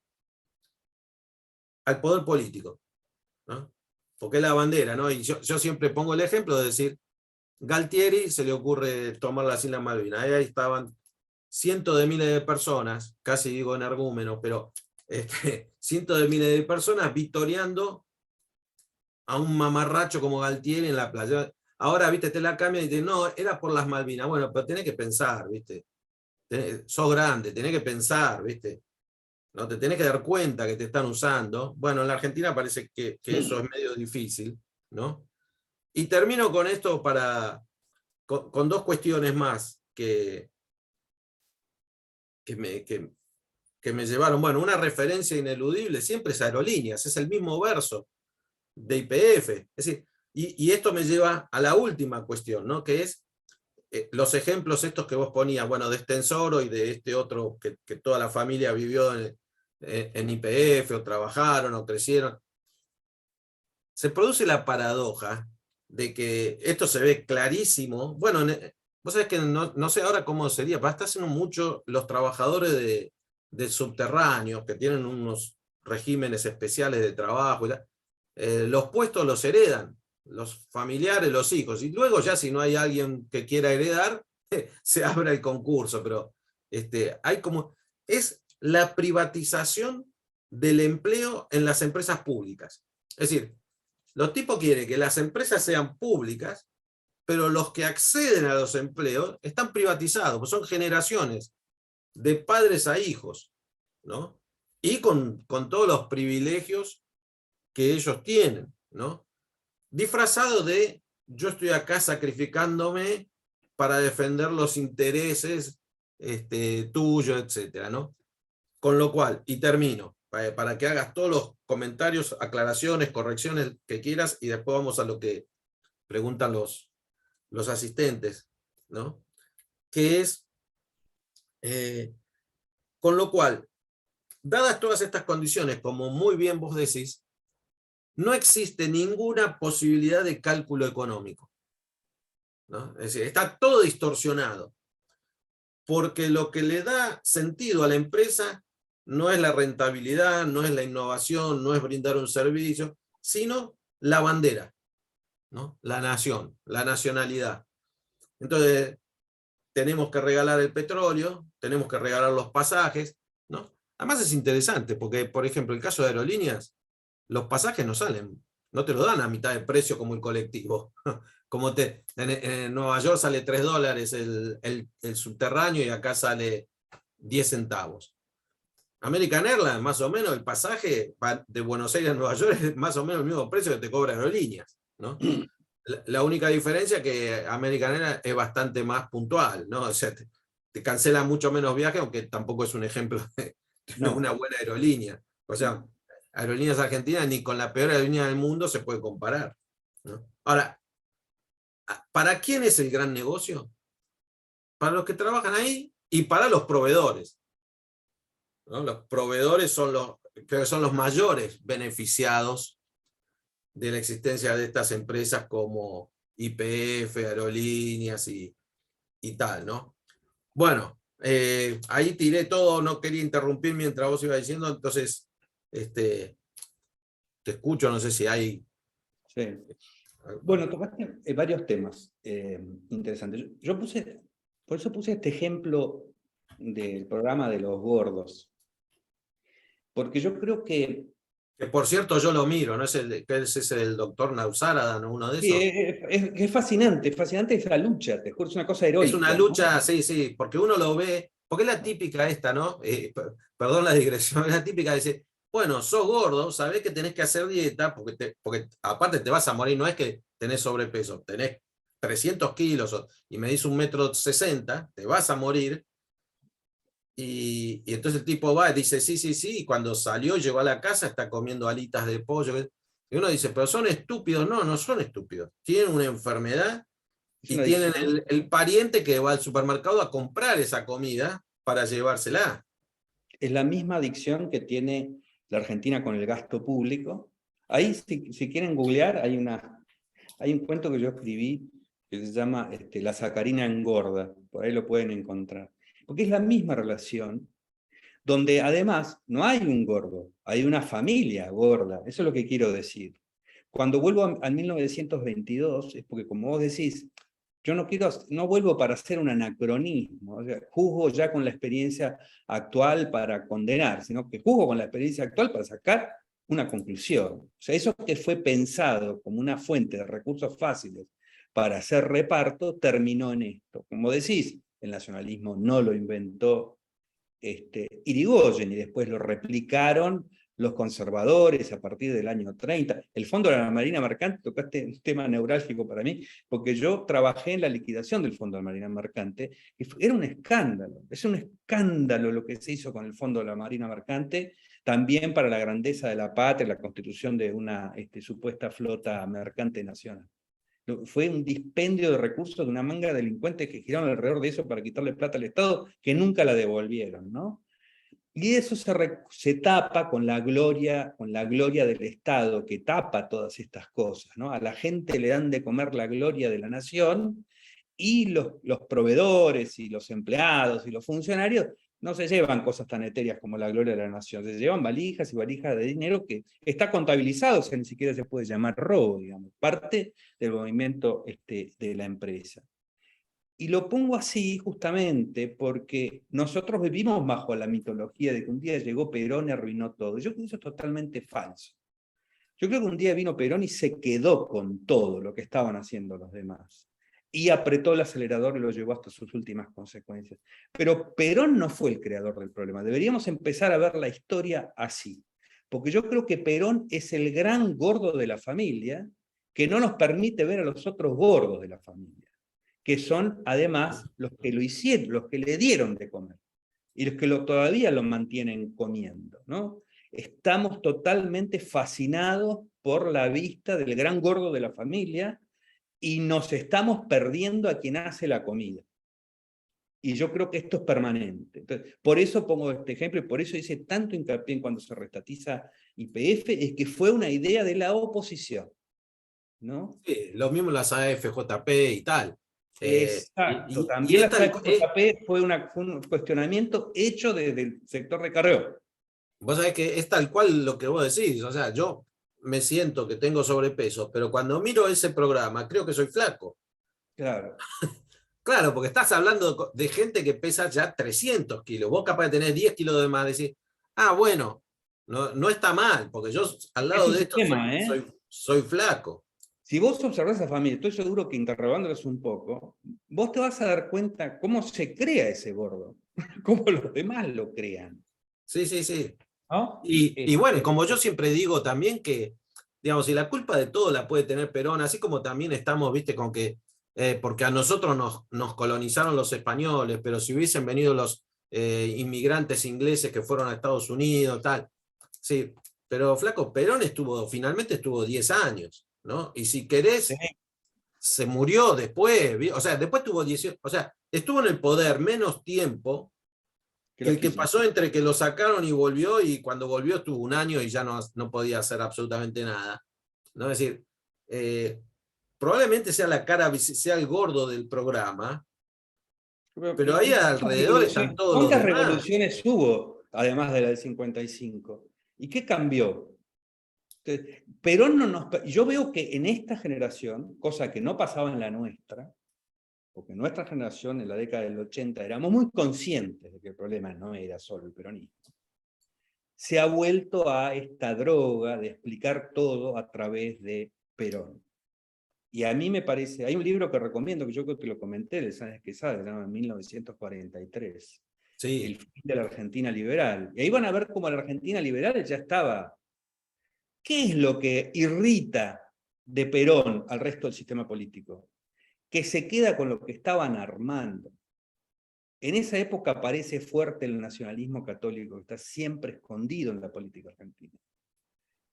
al poder político, ¿no? Porque es la bandera, ¿no? Y yo siempre pongo el ejemplo de decir, Galtieri se le ocurre tomar las Islas Malvinas, ahí estaban cientos de miles de personas, casi digo energúmenos, pero cientos de miles de personas victoriando a un mamarracho como Galtieri en la playa. Ahora, viste, te la cambian y te dicen, no, era por las Malvinas. Bueno, pero tenés que pensar, viste. Sos grande, tenés que pensar, viste. ¿No? Te tenés que dar cuenta que te están usando. Bueno, en la Argentina parece que eso es medio difícil, ¿no? Y termino con esto con dos cuestiones más que me llevaron. Bueno, una referencia ineludible siempre es Aerolíneas, es el mismo verso de YPF. Es decir, y esto me lleva a la última cuestión, ¿no? Que es los ejemplos estos que vos ponías, bueno, de Stensoro y de este otro que toda la familia vivió en YPF, o trabajaron, o crecieron. Se produce la paradoja de que esto se ve clarísimo. Bueno, vos sabés que no sé ahora cómo sería, pero hasta hace no mucho los trabajadores de subterráneos, que tienen unos regímenes especiales de trabajo, los puestos los heredan los familiares, los hijos, y luego ya si no hay alguien que quiera heredar, se abre el concurso, pero hay como, es la privatización del empleo en las empresas públicas. Es decir, los tipos quieren que las empresas sean públicas, pero los que acceden a los empleos están privatizados, pues son generaciones de padres a hijos, ¿no? Y con todos los privilegios que ellos tienen, ¿no? Disfrazado de yo estoy acá sacrificándome para defender los intereses tuyos, etcétera, ¿no? Con lo cual, y termino, para que hagas todos los comentarios, aclaraciones, correcciones que quieras, y después vamos a lo que preguntan los asistentes, ¿no? Que es, con lo cual, dadas todas estas condiciones, como muy bien vos decís, no existe ninguna posibilidad de cálculo económico, ¿no? Es decir, está todo distorsionado, porque lo que le da sentido a la empresa no es la rentabilidad, no es la innovación, no es brindar un servicio, sino la bandera, ¿no? La nación, la nacionalidad. Entonces, tenemos que regalar el petróleo, tenemos que regalar los pasajes, ¿no? Además es interesante, porque, por ejemplo, el caso de Aerolíneas, los pasajes no salen, no te lo dan a mitad de precio como el colectivo. Como en Nueva York sale $3 el subterráneo y acá sale 10 centavos. American Airlines, más o menos, el pasaje de Buenos Aires a Nueva York es más o menos el mismo precio que te cobra Aerolíneas, ¿no? La única diferencia es que American Airlines es bastante más puntual, ¿no? O sea, te cancela mucho menos viajes, aunque tampoco es un ejemplo de una buena aerolínea. O sea, Aerolíneas Argentinas ni con la peor aerolínea del mundo se puede comparar, ¿no? Ahora, ¿para quién es el gran negocio? Para los que trabajan ahí y para los proveedores, ¿no? Los proveedores creo que son los mayores beneficiados de la existencia de estas empresas como YPF, Aerolíneas y tal, ¿no? Bueno, ahí tiré todo, no quería interrumpir mientras vos ibas diciendo, entonces te escucho, no sé si hay... Sí. Bueno, tocaste varios temas interesantes. Por eso puse este ejemplo del programa de los gordos. Porque yo creo que... Que por cierto yo lo miro, ¿no? Ese es el doctor Nausárada, ¿no? Uno de esos. Sí, es fascinante esa lucha, te juro, es una cosa heroica. Es una lucha, ¿no? Sí, porque uno lo ve, porque es la típica esta, ¿no? Perdón la digresión, es la típica de decir, bueno, sos gordo, sabés que tenés que hacer dieta, porque aparte te vas a morir, no es que tenés sobrepeso, tenés 300 kilos y medís 1,60 m, te vas a morir. Y entonces el tipo va y dice, sí, y cuando salió, llegó a la casa, está comiendo alitas de pollo. Y uno dice, pero son estúpidos. No, no son estúpidos. Tienen una enfermedad y tienen el pariente que va al supermercado a comprar esa comida para llevársela. Es la misma adicción que tiene la Argentina con el gasto público. Ahí, si quieren googlear, hay un cuento que yo escribí que se llama La sacarina engorda. Por ahí lo pueden encontrar. Porque es la misma relación, donde además no hay un gordo, hay una familia gorda. Eso es lo que quiero decir. Cuando vuelvo al 1922, es porque, como vos decís, yo no vuelvo para hacer un anacronismo, o sea, juzgo ya con la experiencia actual para condenar, sino que juzgo con la experiencia actual para sacar una conclusión. O sea, eso que fue pensado como una fuente de recursos fáciles para hacer reparto, terminó en esto. Como decís, el nacionalismo no lo inventó Irigoyen, y después lo replicaron los conservadores a partir del año 30. El Fondo de la Marina Mercante, tocaste un tema neurálgico para mí, porque yo trabajé en la liquidación del Fondo de la Marina Mercante, y era un escándalo, es un escándalo lo que se hizo con el Fondo de la Marina Mercante, también para la grandeza de la patria, la constitución de una supuesta flota mercante nacional. Fue un dispendio de recursos de una manga de delincuentes que giraron alrededor de eso para quitarle plata al Estado, que nunca la devolvieron, ¿no? Y eso se tapa con la gloria del Estado, que tapa todas estas cosas, ¿no? A la gente le dan de comer la gloria de la nación, y los proveedores y los empleados y los funcionarios no se llevan cosas tan etéreas como la gloria de la nación, se llevan valijas y valijas de dinero que está contabilizado, o sea, ni siquiera se puede llamar robo, digamos, parte del movimiento de la empresa. Y lo pongo así justamente porque nosotros vivimos bajo la mitología de que un día llegó Perón y arruinó todo. Yo creo que eso es totalmente falso. Yo creo que un día vino Perón y se quedó con todo lo que estaban haciendo los demás. Y apretó el acelerador y lo llevó hasta sus últimas consecuencias. Pero Perón no fue el creador del problema. Deberíamos empezar a ver la historia así. Porque yo creo que Perón es el gran gordo de la familia que no nos permite ver a los otros gordos de la familia, que son además los que lo hicieron, los que le dieron de comer, y los que todavía lo mantienen comiendo, ¿no? Estamos totalmente fascinados por la vista del gran gordo de la familia, y nos estamos perdiendo a quien hace la comida. Y yo creo que esto es permanente. Entonces, por eso pongo este ejemplo, y por eso hice tanto hincapié en cuando se restatiza YPF, es que fue una idea de la oposición, ¿no? Sí, lo mismo las AFJP y tal. Exacto. Y También la es tal, AFJP fue un cuestionamiento hecho desde el sector de Carrió. vos sabés que es tal cual lo que vos decís. O sea, yo me siento que tengo sobrepeso, pero cuando miro ese programa creo que soy flaco. Claro. Claro, porque estás hablando de gente que pesa ya 300 kilos. Vos capaz de tener 10 kilos de más, decir, bueno, no está mal, porque yo al Es lado un de esto sistema, soy flaco. Si vos observás a esa familia, estoy seguro que interrogándolos un poco, vos te vas a dar cuenta cómo se crea ese gordo, cómo los demás lo crean. Sí, sí, sí. ¿No? Y bueno, como yo siempre digo también que, digamos, si la culpa de todo la puede tener Perón, así como también estamos, viste, con que, porque a nosotros nos colonizaron los españoles, pero si hubiesen venido los inmigrantes ingleses que fueron a Estados Unidos, tal, sí, pero flaco, Perón finalmente estuvo 10 años, ¿no? Y si querés, Sí. se murió después, o sea, después tuvo 18, o sea, estuvo en el poder menos tiempo que el que pasó entre que lo sacaron y volvió, y cuando volvió estuvo un año y ya no podía hacer absolutamente nada, ¿no? Es decir, probablemente sea la cara, sea el gordo del programa, pero ahí alrededor están todos los ¿Cuántas demás. revoluciones hubo, además de la del 55? ¿Y qué cambió? Perón no nos... Yo veo que en esta generación, cosa que no pasaba en la nuestra, porque nuestra generación en la década del 80 éramos muy conscientes de que el problema no era solo el peronismo, se ha vuelto a esta droga de explicar todo a través de Perón. Y a mí me parece, hay un libro que recomiendo, que yo creo que lo comenté, de Sáenz Quesada, se llama 1943, Sí. El fin de la Argentina liberal. Y ahí van a ver cómo la Argentina liberal ya estaba. ¿Qué es lo que irrita de Perón al resto del sistema político? Que se queda con lo que estaban armando. En esa época aparece fuerte el nacionalismo católico, que está siempre escondido en la política argentina.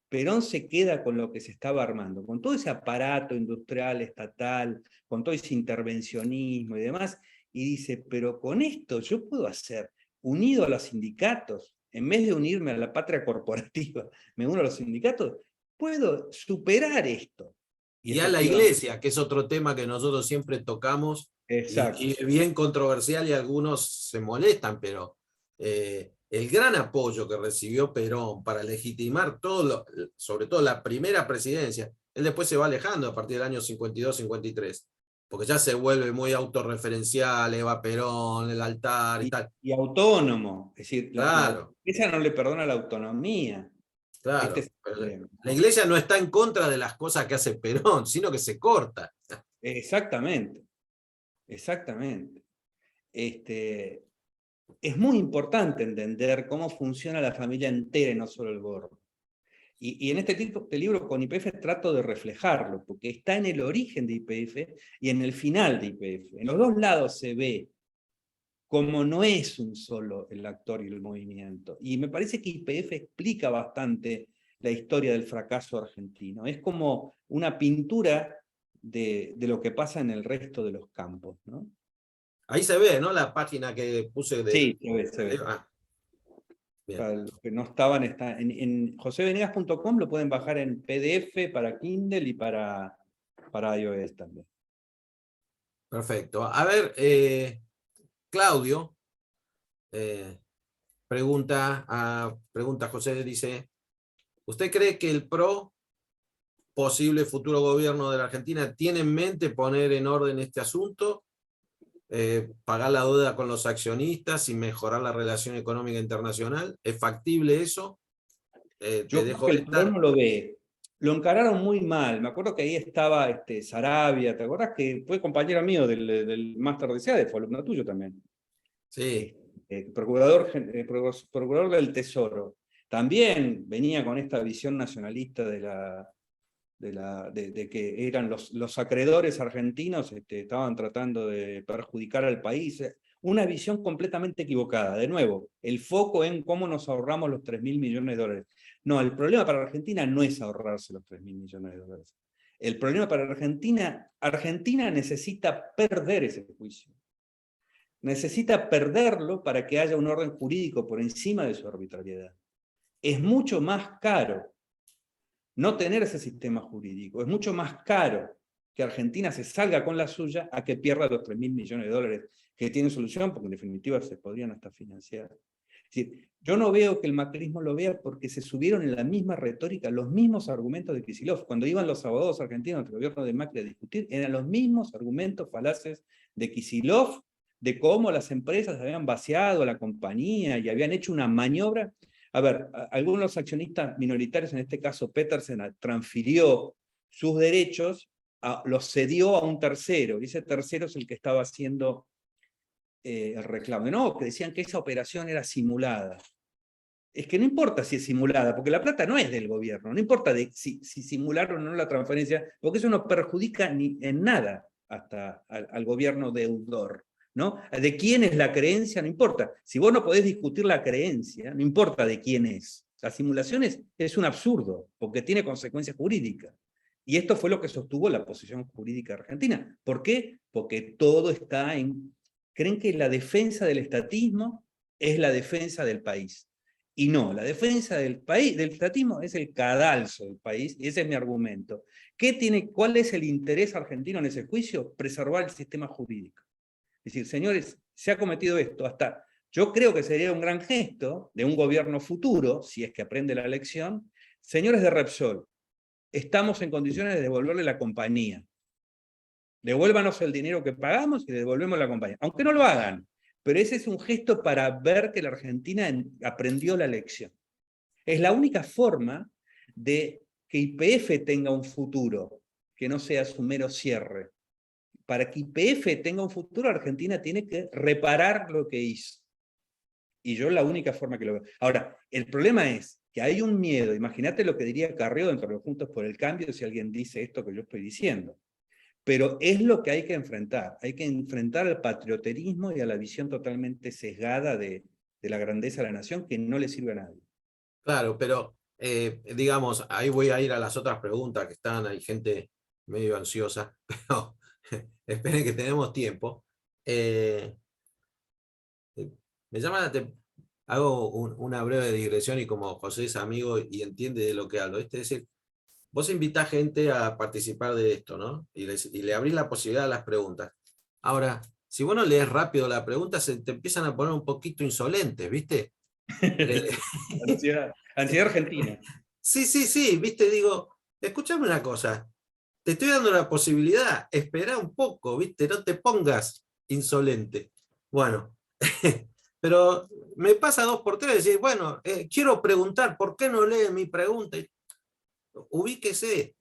Perón se queda con lo que se estaba armando, con todo ese aparato industrial, estatal, con todo ese intervencionismo y demás, y dice, pero con esto yo puedo hacer, unido a los sindicatos, en vez de unirme a la patria corporativa, me uno a los sindicatos, puedo superar esto. Y a la iglesia, que es otro tema que nosotros siempre tocamos, y es bien controversial y algunos se molestan, pero el gran apoyo que recibió Perón para legitimar todo, sobre todo la primera presidencia, él después se va alejando a partir del año 52-53, porque ya se vuelve muy autorreferencial, Eva Perón, el altar y tal. Y autónomo. Es decir, Claro, ella no le perdona la autonomía. Este es claro. el Pero problema, la ¿no? iglesia no está en contra de las cosas que hace Perón, sino que se corta. Exactamente, exactamente. Es muy importante entender cómo funciona la familia entera y no solo el gordo. Y en este tipo de libro con YPF trato de reflejarlo, porque está en el origen de YPF y en el final de YPF. En los dos lados se ve cómo no es un solo el actor y el movimiento. Y me parece que YPF explica bastante la historia del fracaso argentino. Es como una pintura de lo que pasa en el resto de los campos, ¿no? Ahí se ve, ¿no? La página que puse Sí, del... se ve, se ve. Ah, bien. Para los que no estaban, está en josevenegas.com, lo pueden bajar en PDF para Kindle y para iOS también. Perfecto. A ver, Claudio eh, pregunta José, dice, ¿usted cree que el PRO, posible futuro gobierno de la Argentina, tiene en mente poner en orden este asunto? ¿Pagar la deuda con los accionistas y mejorar la relación económica internacional? ¿Es factible eso? Te Yo creo dejo que el PRO esta. no lo ve. Lo encararon muy mal. Me acuerdo que ahí estaba Sarabia, ¿te acuerdas? Que fue compañero mío del máster de SEADE, fue alumno tuyo también. Sí, Procurador del Tesoro. También venía con esta visión nacionalista de que eran los acreedores argentinos, estaban tratando de perjudicar al país. Una visión completamente equivocada. De nuevo, el foco en cómo nos ahorramos los 3.000 millones de dólares. No, el problema para Argentina no es ahorrarse los 3.000 millones de dólares. El problema para Argentina necesita perder ese juicio. Necesita perderlo para que haya un orden jurídico por encima de su arbitrariedad. Es mucho más caro no tener ese sistema jurídico. Es mucho más caro que Argentina se salga con la suya a que pierda los 3.000 millones de dólares que tiene solución, porque en definitiva se podrían hasta financiar. Es decir, yo no veo que el macrismo lo vea porque se subieron en la misma retórica, los mismos argumentos de Kicillof. Cuando iban los abogados argentinos ante el gobierno de Macri a discutir, eran los mismos argumentos falaces de Kicillof, de cómo las empresas habían vaciado a la compañía y habían hecho una maniobra. A ver, algunos accionistas minoritarios, en este caso Petersen, transfirió sus derechos, los cedió a un tercero, y ese tercero es el que estaba haciendo el reclamo. No, que decían que esa operación era simulada. Es que no importa si es simulada, porque la plata no es del gobierno, no importa si simularon o no la transferencia, porque eso no perjudica ni en nada hasta al gobierno deudor. ¿No? De quién es la creencia, no importa. Si vos no podés discutir la creencia, no importa de quién es. La simulación es un absurdo, porque tiene consecuencias jurídicas. Y esto fue lo que sostuvo la posición jurídica argentina. ¿Por qué? Porque todo está en... Creen que la defensa del estatismo es la defensa del país. Y no, la defensa del país, del estatismo, es el cadalso del país, y ese es mi argumento. ¿Cuál es el interés argentino en ese juicio? Preservar el sistema jurídico. Es decir, señores, se ha cometido esto, hasta yo creo que sería un gran gesto de un gobierno futuro, si es que aprende la lección, señores de Repsol, estamos en condiciones de devolverle la compañía. Devuélvanos el dinero que pagamos y devolvemos la compañía. Aunque no lo hagan, pero ese es un gesto para ver que la Argentina aprendió la lección. Es la única forma de que YPF tenga un futuro, que no sea su mero cierre. Para que YPF tenga un futuro, Argentina tiene que reparar lo que hizo. Y yo la única forma que lo veo. Ahora, el problema es que hay un miedo. Imagínate lo que diría Carrió dentro de los Juntos por el Cambio si alguien dice esto que yo estoy diciendo. Pero es lo que hay que enfrentar. Hay que enfrentar al patrioterismo y a la visión totalmente sesgada de la grandeza de la nación que no le sirve a nadie. claro, pero digamos, ahí voy a ir a las otras preguntas que están, hay gente medio ansiosa, pero esperen que tenemos tiempo. Me llama la atención, hago una breve digresión y como José es amigo y entiende de lo que hablo, es decir, vos invitás gente a participar de esto, ¿no? Y le abrís la posibilidad a las preguntas. Ahora, si vos no lees rápido la pregunta, se te empiezan a poner un poquito insolentes, ¿viste? Ansiedad argentina. Sí, sí, sí, ¿viste? Digo, escúchame una cosa. te estoy dando la posibilidad, espera un poco, ¿viste? No te pongas insolente. Bueno, pero me pasa dos por tres, decir, bueno, quiero preguntar, ¿por qué no lee mi pregunta? Ubíquese,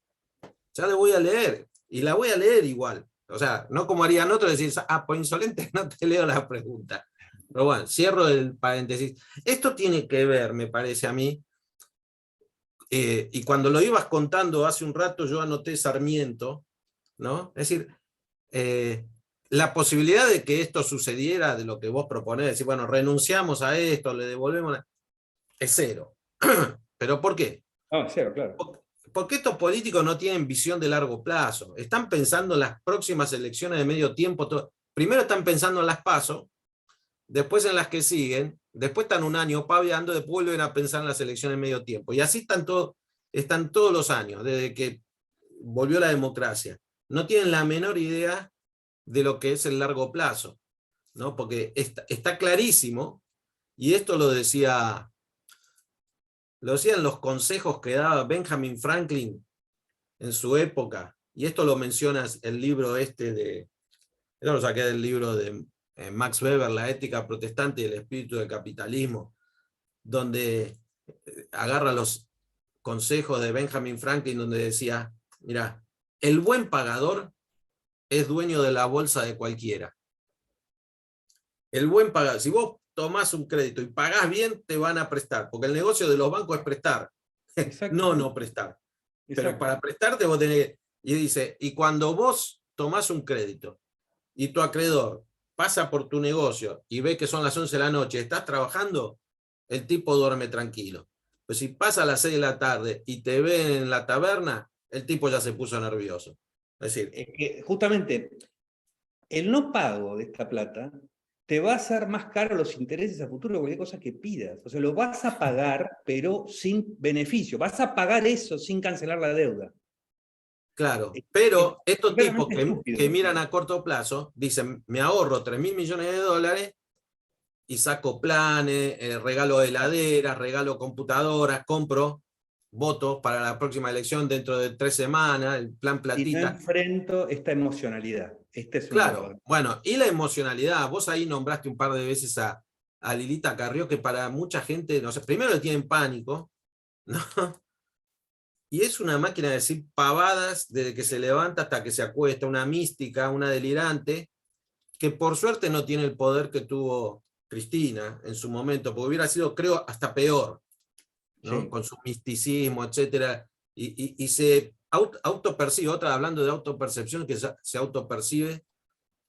ya le voy a leer, y la voy a leer igual. O sea, no como harían otros, decir, por insolente no te leo la pregunta. Pero bueno, cierro el paréntesis. Esto tiene que ver, me parece a mí, y cuando lo ibas contando hace un rato, yo anoté Sarmiento, ¿no? Es decir, la posibilidad de que esto sucediera, de lo que vos proponés, decir, bueno, renunciamos a esto, le devolvemos, es cero. ¿Pero por qué? No, cero, claro. Porque estos políticos no tienen visión de largo plazo. Están pensando en las próximas elecciones de medio tiempo. Primero están pensando en las PASO, después en las que siguen, después están un año paveando, después vuelven a pensar en las elecciones de medio tiempo. Y así están todos los años, desde que volvió la democracia. No tienen la menor idea de lo que es el largo plazo, ¿no? Porque está clarísimo, y esto lo decían los consejos que daba Benjamin Franklin en su época, y esto lo mencionas el libro esto lo saqué del libro de Max Weber, La ética protestante y el espíritu del capitalismo, donde agarra los consejos de Benjamin Franklin, donde decía, mira, el buen pagador es dueño de la bolsa de cualquiera. El buen pagador, si vos tomás un crédito y pagás bien, te van a prestar, porque el negocio de los bancos es prestar, no prestar. Pero para prestarte vos tenés que... Y dice, y cuando vos tomás un crédito y tu acreedor pasa por tu negocio y ve que son las 11 de la noche, estás trabajando, el tipo duerme tranquilo. Pues si pasa a las 6 de la tarde y te ve en la taberna, el tipo ya se puso nervioso. Es decir, es que justamente el no pago de esta plata te va a hacer más caro los intereses a futuro de cualquier cosa que pidas. O sea, lo vas a pagar, pero sin beneficio. Vas a pagar eso sin cancelar la deuda. claro, pero estos tipos que estúpido. miran a corto plazo dicen, me ahorro 3.000 millones de dólares y saco planes, regalo heladeras, regalo computadoras, compro votos para la próxima elección dentro de 3 semanas, el plan Y no platita. enfrento esta emocionalidad. Esta es una Claro, verdad. bueno, y la emocionalidad, vos ahí nombraste un par de veces a Lilita Carrió, que para mucha gente, no sé, primero le tienen pánico, ¿no? Y es una máquina de decir pavadas desde que se levanta hasta que se acuesta, una mística, una delirante, que por suerte no tiene el poder que tuvo Cristina en su momento, porque hubiera sido, creo, hasta peor, ¿no? Sí. Con su misticismo, etcétera, y se autopercibe, otra hablando de autopercepción, que se autopercibe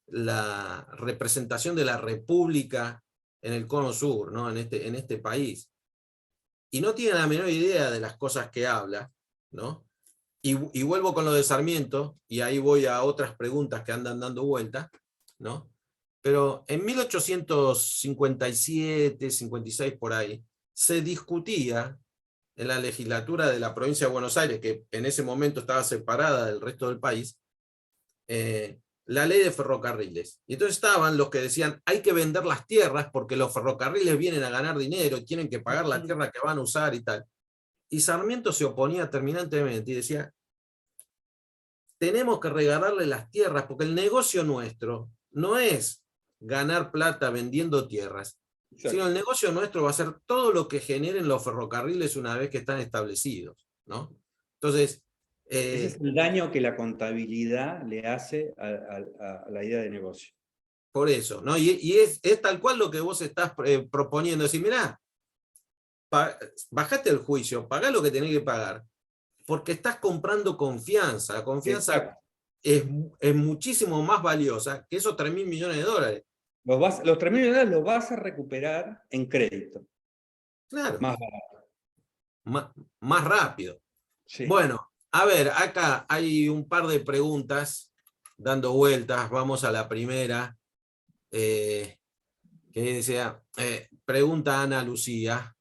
la representación de la República en el Cono Sur, ¿no? En este país. Y no tiene la menor idea de las cosas que habla, ¿no? Y vuelvo con lo de Sarmiento, y ahí voy a otras preguntas que andan dando vuelta, ¿no? Pero en 1857, 56 por ahí, se discutía en la legislatura de la provincia de Buenos Aires, que en ese momento estaba separada del resto del país, la ley de ferrocarriles. Y entonces estaban los que decían, hay que vender las tierras porque los ferrocarriles vienen a ganar dinero y tienen que pagar la tierra que van a usar y tal. Y Sarmiento se oponía terminantemente y decía, tenemos que regalarle las tierras porque el negocio nuestro no es ganar plata vendiendo tierras, sino el negocio nuestro va a ser todo lo que generen los ferrocarriles una vez que están establecidos, ¿no? Entonces, ese es el daño que la contabilidad le hace a la idea de negocio. por eso, ¿no? Y es tal cual lo que vos estás proponiendo, decir, mirá, bajate el juicio, pagá lo que tenés que pagar, porque estás comprando confianza. La confianza es muchísimo más valiosa que esos 3.000 millones de dólares. Los 3.000 millones los vas a recuperar en crédito. Claro. Más barato. Más rápido. Sí. Bueno, a ver, acá hay un par de preguntas dando vueltas. Vamos a la primera. Que decía, pregunta Ana Lucía.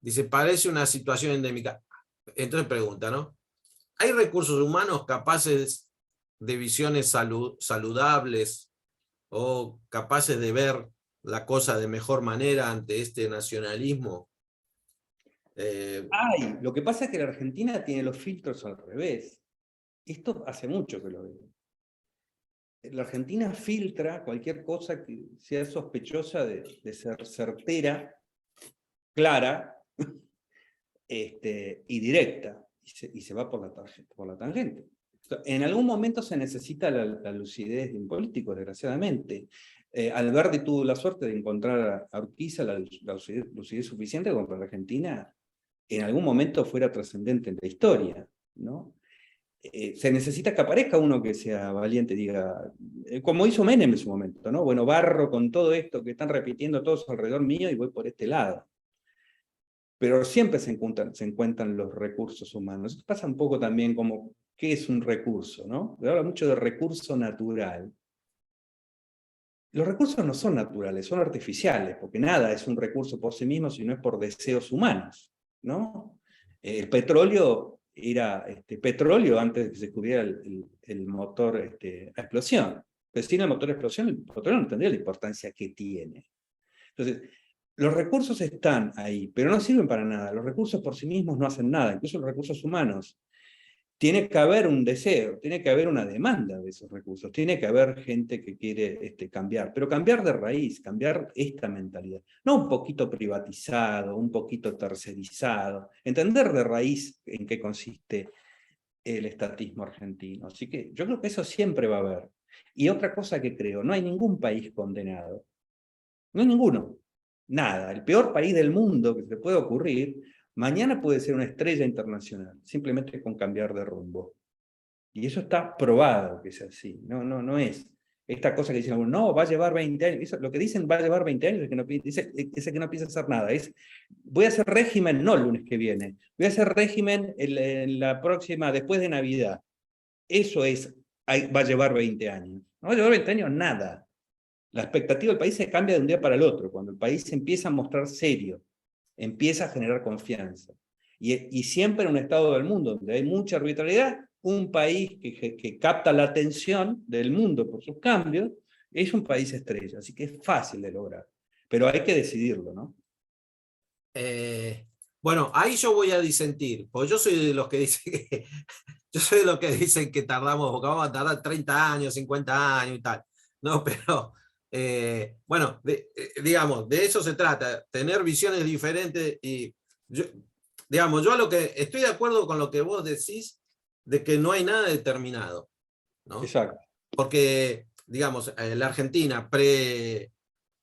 Dice, parece una situación endémica. Entonces pregunta, ¿no? ¿Hay recursos humanos capaces de visiones saludables o capaces de ver la cosa de mejor manera ante este nacionalismo? Lo que pasa es que la Argentina tiene los filtros al revés. Esto hace mucho que lo veo. La Argentina filtra cualquier cosa que sea sospechosa de ser certera, clara, y directa, y se va por la tangente. En algún momento se necesita la lucidez de un político, desgraciadamente. Alberti tuvo la suerte de encontrar a Urquiza la lucidez suficiente como para la Argentina en algún momento fuera trascendente en la historia, ¿no? Se necesita que aparezca uno que sea valiente, diga, como hizo Menem en su momento, ¿no? Bueno, barro con todo esto que están repitiendo todos alrededor mío y voy por este lado. Pero siempre se encuentran los recursos humanos. Esto pasa un poco también como, ¿qué es un recurso? ¿No? Se habla mucho de recurso natural. Los recursos no son naturales, son artificiales, porque nada es un recurso por sí mismo si no es por deseos humanos, ¿no? El petróleo era petróleo antes de que se descubriera el motor a explosión. Pero sin el motor a explosión, el petróleo no tendría la importancia que tiene. Entonces, los recursos están ahí, pero no sirven para nada. Los recursos por sí mismos no hacen nada, incluso los recursos humanos. Tiene que haber un deseo, tiene que haber una demanda de esos recursos, tiene que haber gente que quiere cambiar, pero cambiar de raíz, cambiar esta mentalidad. No un poquito privatizado, un poquito tercerizado, entender de raíz en qué consiste el estatismo argentino. Así que yo creo que eso siempre va a haber. Y otra cosa que creo, no hay ningún país condenado. No hay ninguno. Nada. El peor país del mundo que se puede ocurrir, mañana puede ser una estrella internacional, simplemente con cambiar de rumbo. Y eso está probado que es así. No es esta cosa que dicen algunos, no, va a llevar 20 años. Eso, lo que dicen va a llevar 20 años es que no, que no piensa hacer nada. Voy a hacer régimen no el lunes que viene. Voy a hacer régimen en la próxima, después de Navidad. Eso va a llevar 20 años. No va a llevar 20 años nada. La expectativa del país se cambia de un día para el otro, cuando el país se empieza a mostrar serio, empieza a generar confianza. Y siempre en un estado del mundo donde hay mucha arbitrariedad, un país que capta la atención del mundo por sus cambios, es un país estrella, así que es fácil de lograr. Pero hay que decidirlo, ¿no? Bueno, ahí yo voy a disentir, porque yo soy de los que dicen que, yo soy de los que dicen que tardamos, porque vamos a tardar 30 años, 50 años y tal. No, pero bueno, digamos, de eso se trata, tener visiones diferentes y yo, digamos, yo a lo que estoy de acuerdo con lo que vos decís de que no hay nada determinado, ¿no? Exacto. Porque, digamos, la Argentina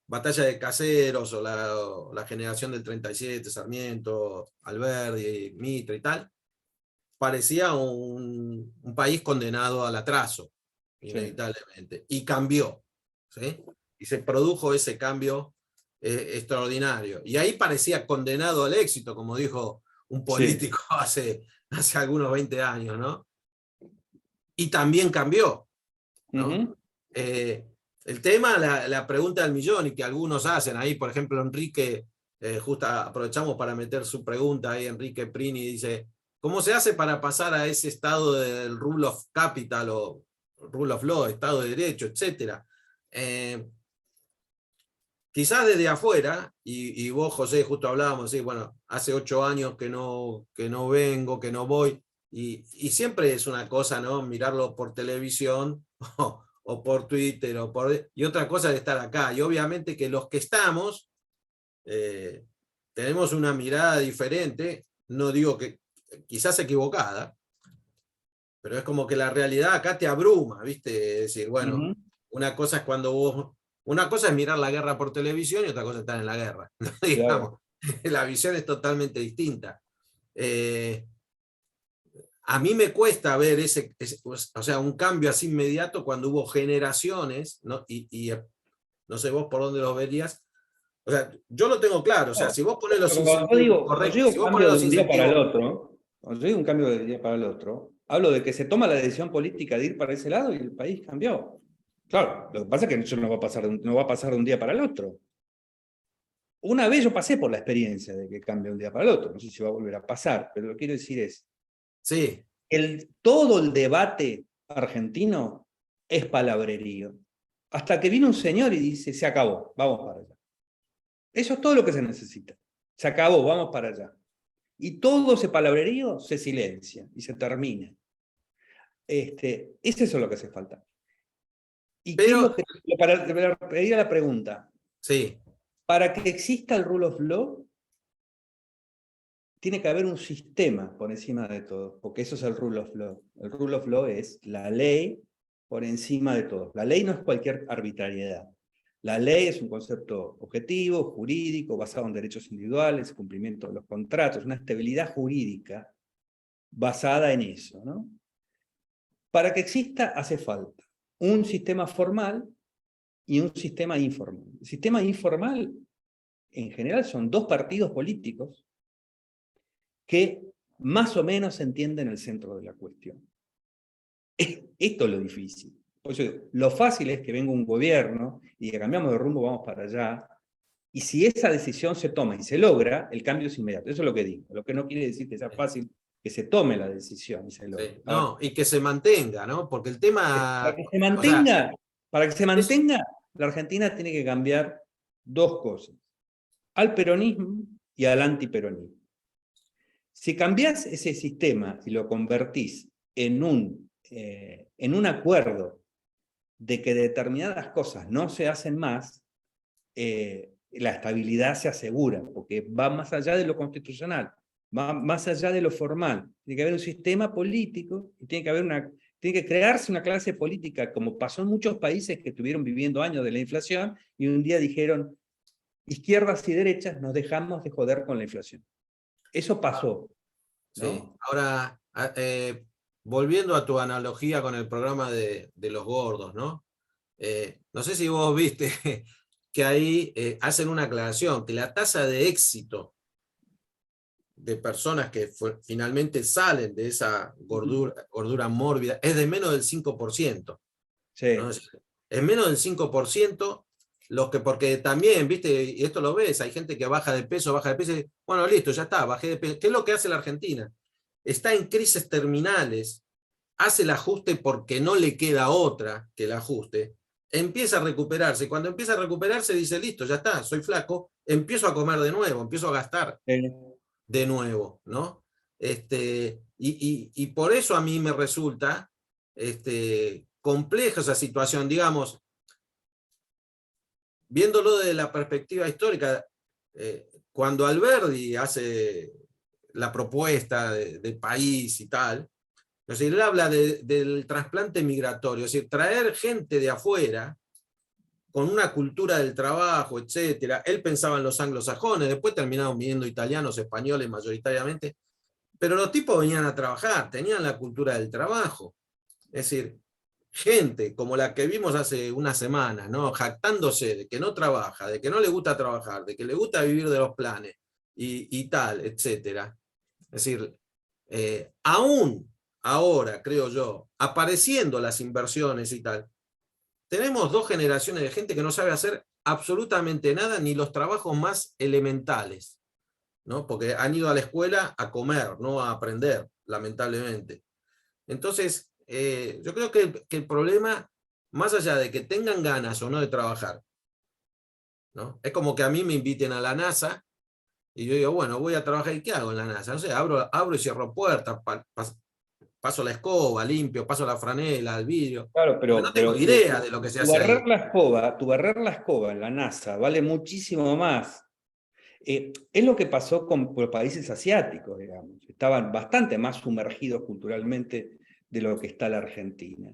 batalla de Caseros o la generación del 37, Sarmiento, Alberdi, Mitre y tal, parecía un país condenado al atraso, inevitablemente, y cambió, ¿sí? Y se produjo ese cambio extraordinario. Y ahí parecía condenado al éxito, como dijo un político hace algunos 20 años, ¿no? Y también cambió, ¿no? El tema, la pregunta del millón y que algunos hacen ahí, por ejemplo, Enrique, justo aprovechamos para meter su pregunta ahí, Enrique Prini dice, ¿cómo se hace para pasar a ese estado del rule of capital o rule of law, estado de derecho, etcétera? Quizás desde afuera, y vos, José, justo hablábamos, ¿sí? Bueno, hace 8 años que no vengo, que no voy, y siempre es una cosa, ¿no? Mirarlo por televisión o por Twitter, y otra cosa es estar acá. Y obviamente que los que estamos tenemos una mirada diferente, no digo que quizás equivocada, pero es como que la realidad acá te abruma, ¿viste? Es decir, bueno, una cosa es cuando una cosa es mirar la guerra por televisión y otra cosa es estar en la guerra, ¿no? Digamos, la visión es totalmente distinta. A mí me cuesta ver o sea, un cambio así inmediato cuando hubo generaciones, ¿no? Y no sé vos por dónde lo verías. O sea, yo lo tengo claro, o sea, si vos pones los incentivos correctos, si un vos pones cambio de los un día para el incentivos... otro, cuando yo digo un cambio de un día para el otro, hablo de que se toma la decisión política de ir para ese lado y el país cambió. Claro, lo que pasa es que eso no va a pasar de un día para el otro. Una vez yo pasé por la experiencia de que cambia de un día para el otro, no sé si va a volver a pasar, pero lo que quiero decir es, Sí. todo el debate argentino es palabrerío. Hasta que viene un señor y dice, se acabó, vamos para allá. Eso es todo lo que se necesita. Se acabó, vamos para allá. Y todo ese palabrerío se silencia y se termina. Es eso lo que hace falta. ¿Y qué es Pero, lo que, para ir a la pregunta, sí, para que exista el rule of law, tiene que haber un sistema por encima de todo, porque eso es el rule of law. El rule of law es la ley por encima de todo. La ley no es cualquier arbitrariedad. La ley es un concepto objetivo, jurídico, basado en derechos individuales, cumplimiento de los contratos, una estabilidad jurídica basada en eso, ¿no? Para que exista hace falta un sistema formal y un sistema informal. El sistema informal, en general, son dos partidos políticos que más o menos entienden el centro de la cuestión. Esto es lo difícil. Por eso digo, lo fácil es que venga un gobierno y diga, cambiamos de rumbo, vamos para allá. Y si esa decisión se toma y se logra, el cambio es inmediato. Eso es lo que digo. Lo que no quiere decir que sea fácil que se tome la decisión y se logre. sí. Ahora, No, y que se mantenga, ¿no? Porque el para tema, que se o sea, mantenga, para que se es, mantenga, la Argentina tiene que cambiar dos cosas: al peronismo y al antiperonismo. Si cambiás ese sistema y lo convertís en un acuerdo de que determinadas cosas no se hacen más, la estabilidad se asegura, porque va más allá de lo constitucional, va más allá de lo formal. Tiene que haber un sistema político y tiene que crearse una clase política, como pasó en muchos países que estuvieron viviendo años de la inflación y un día dijeron, izquierdas y derechas, nos dejamos de joder con la inflación. Eso pasó, sí. ¿no? Ahora, volviendo a tu analogía con el programa de los gordos, ¿no? No sé si vos viste que ahí hacen una aclaración, que la tasa de éxito de personas que finalmente salen de esa gordura mórbida es de menos del 5%, ¿no? Sí. Es menos del 5% los que, porque también, viste, y esto lo ves, hay gente que baja de peso, y, bueno, listo, ya está, bajé de peso. ¿Qué es lo que hace la Argentina? Está en crisis terminales, hace el ajuste porque no le queda otra que el ajuste, empieza a recuperarse. Cuando empieza a recuperarse dice, listo, ya está, soy flaco, empiezo a comer de nuevo, empiezo a gastar de nuevo, ¿no? Y por eso a mí me resulta compleja esa situación, digamos, viéndolo desde la perspectiva histórica, cuando Alberdi hace la propuesta de país y tal, es decir, él habla del trasplante migratorio, es decir, traer gente de afuera con una cultura del trabajo, etcétera. Él pensaba en los anglosajones, después terminaron viniendo italianos, españoles mayoritariamente, pero los tipos venían a trabajar, tenían la cultura del trabajo. Es decir, gente como la que vimos hace unas semanas, ¿no? Jactándose de que no trabaja, de que no le gusta trabajar, de que le gusta vivir de los planes y tal, etcétera. Es decir, aún ahora, creo yo, apareciendo las inversiones y tal, tenemos dos generaciones de gente que no sabe hacer absolutamente nada, ni los trabajos más elementales, ¿no? Porque han ido a la escuela a comer, no a aprender, lamentablemente. Entonces, yo creo que el problema, más allá de que tengan ganas o no de trabajar, ¿no? Es como que a mí me inviten a la NASA y yo digo, bueno, voy a trabajar y ¿qué hago en la NASA? No sé, abro y cierro puertas, paso la escoba, limpio, paso la franela, el vidrio, Claro, porque no tengo idea de lo que se hace ahí. tu barrer la escoba en la NASA vale muchísimo más. Es lo que pasó con los países asiáticos, digamos. Estaban bastante más sumergidos culturalmente de lo que está la Argentina.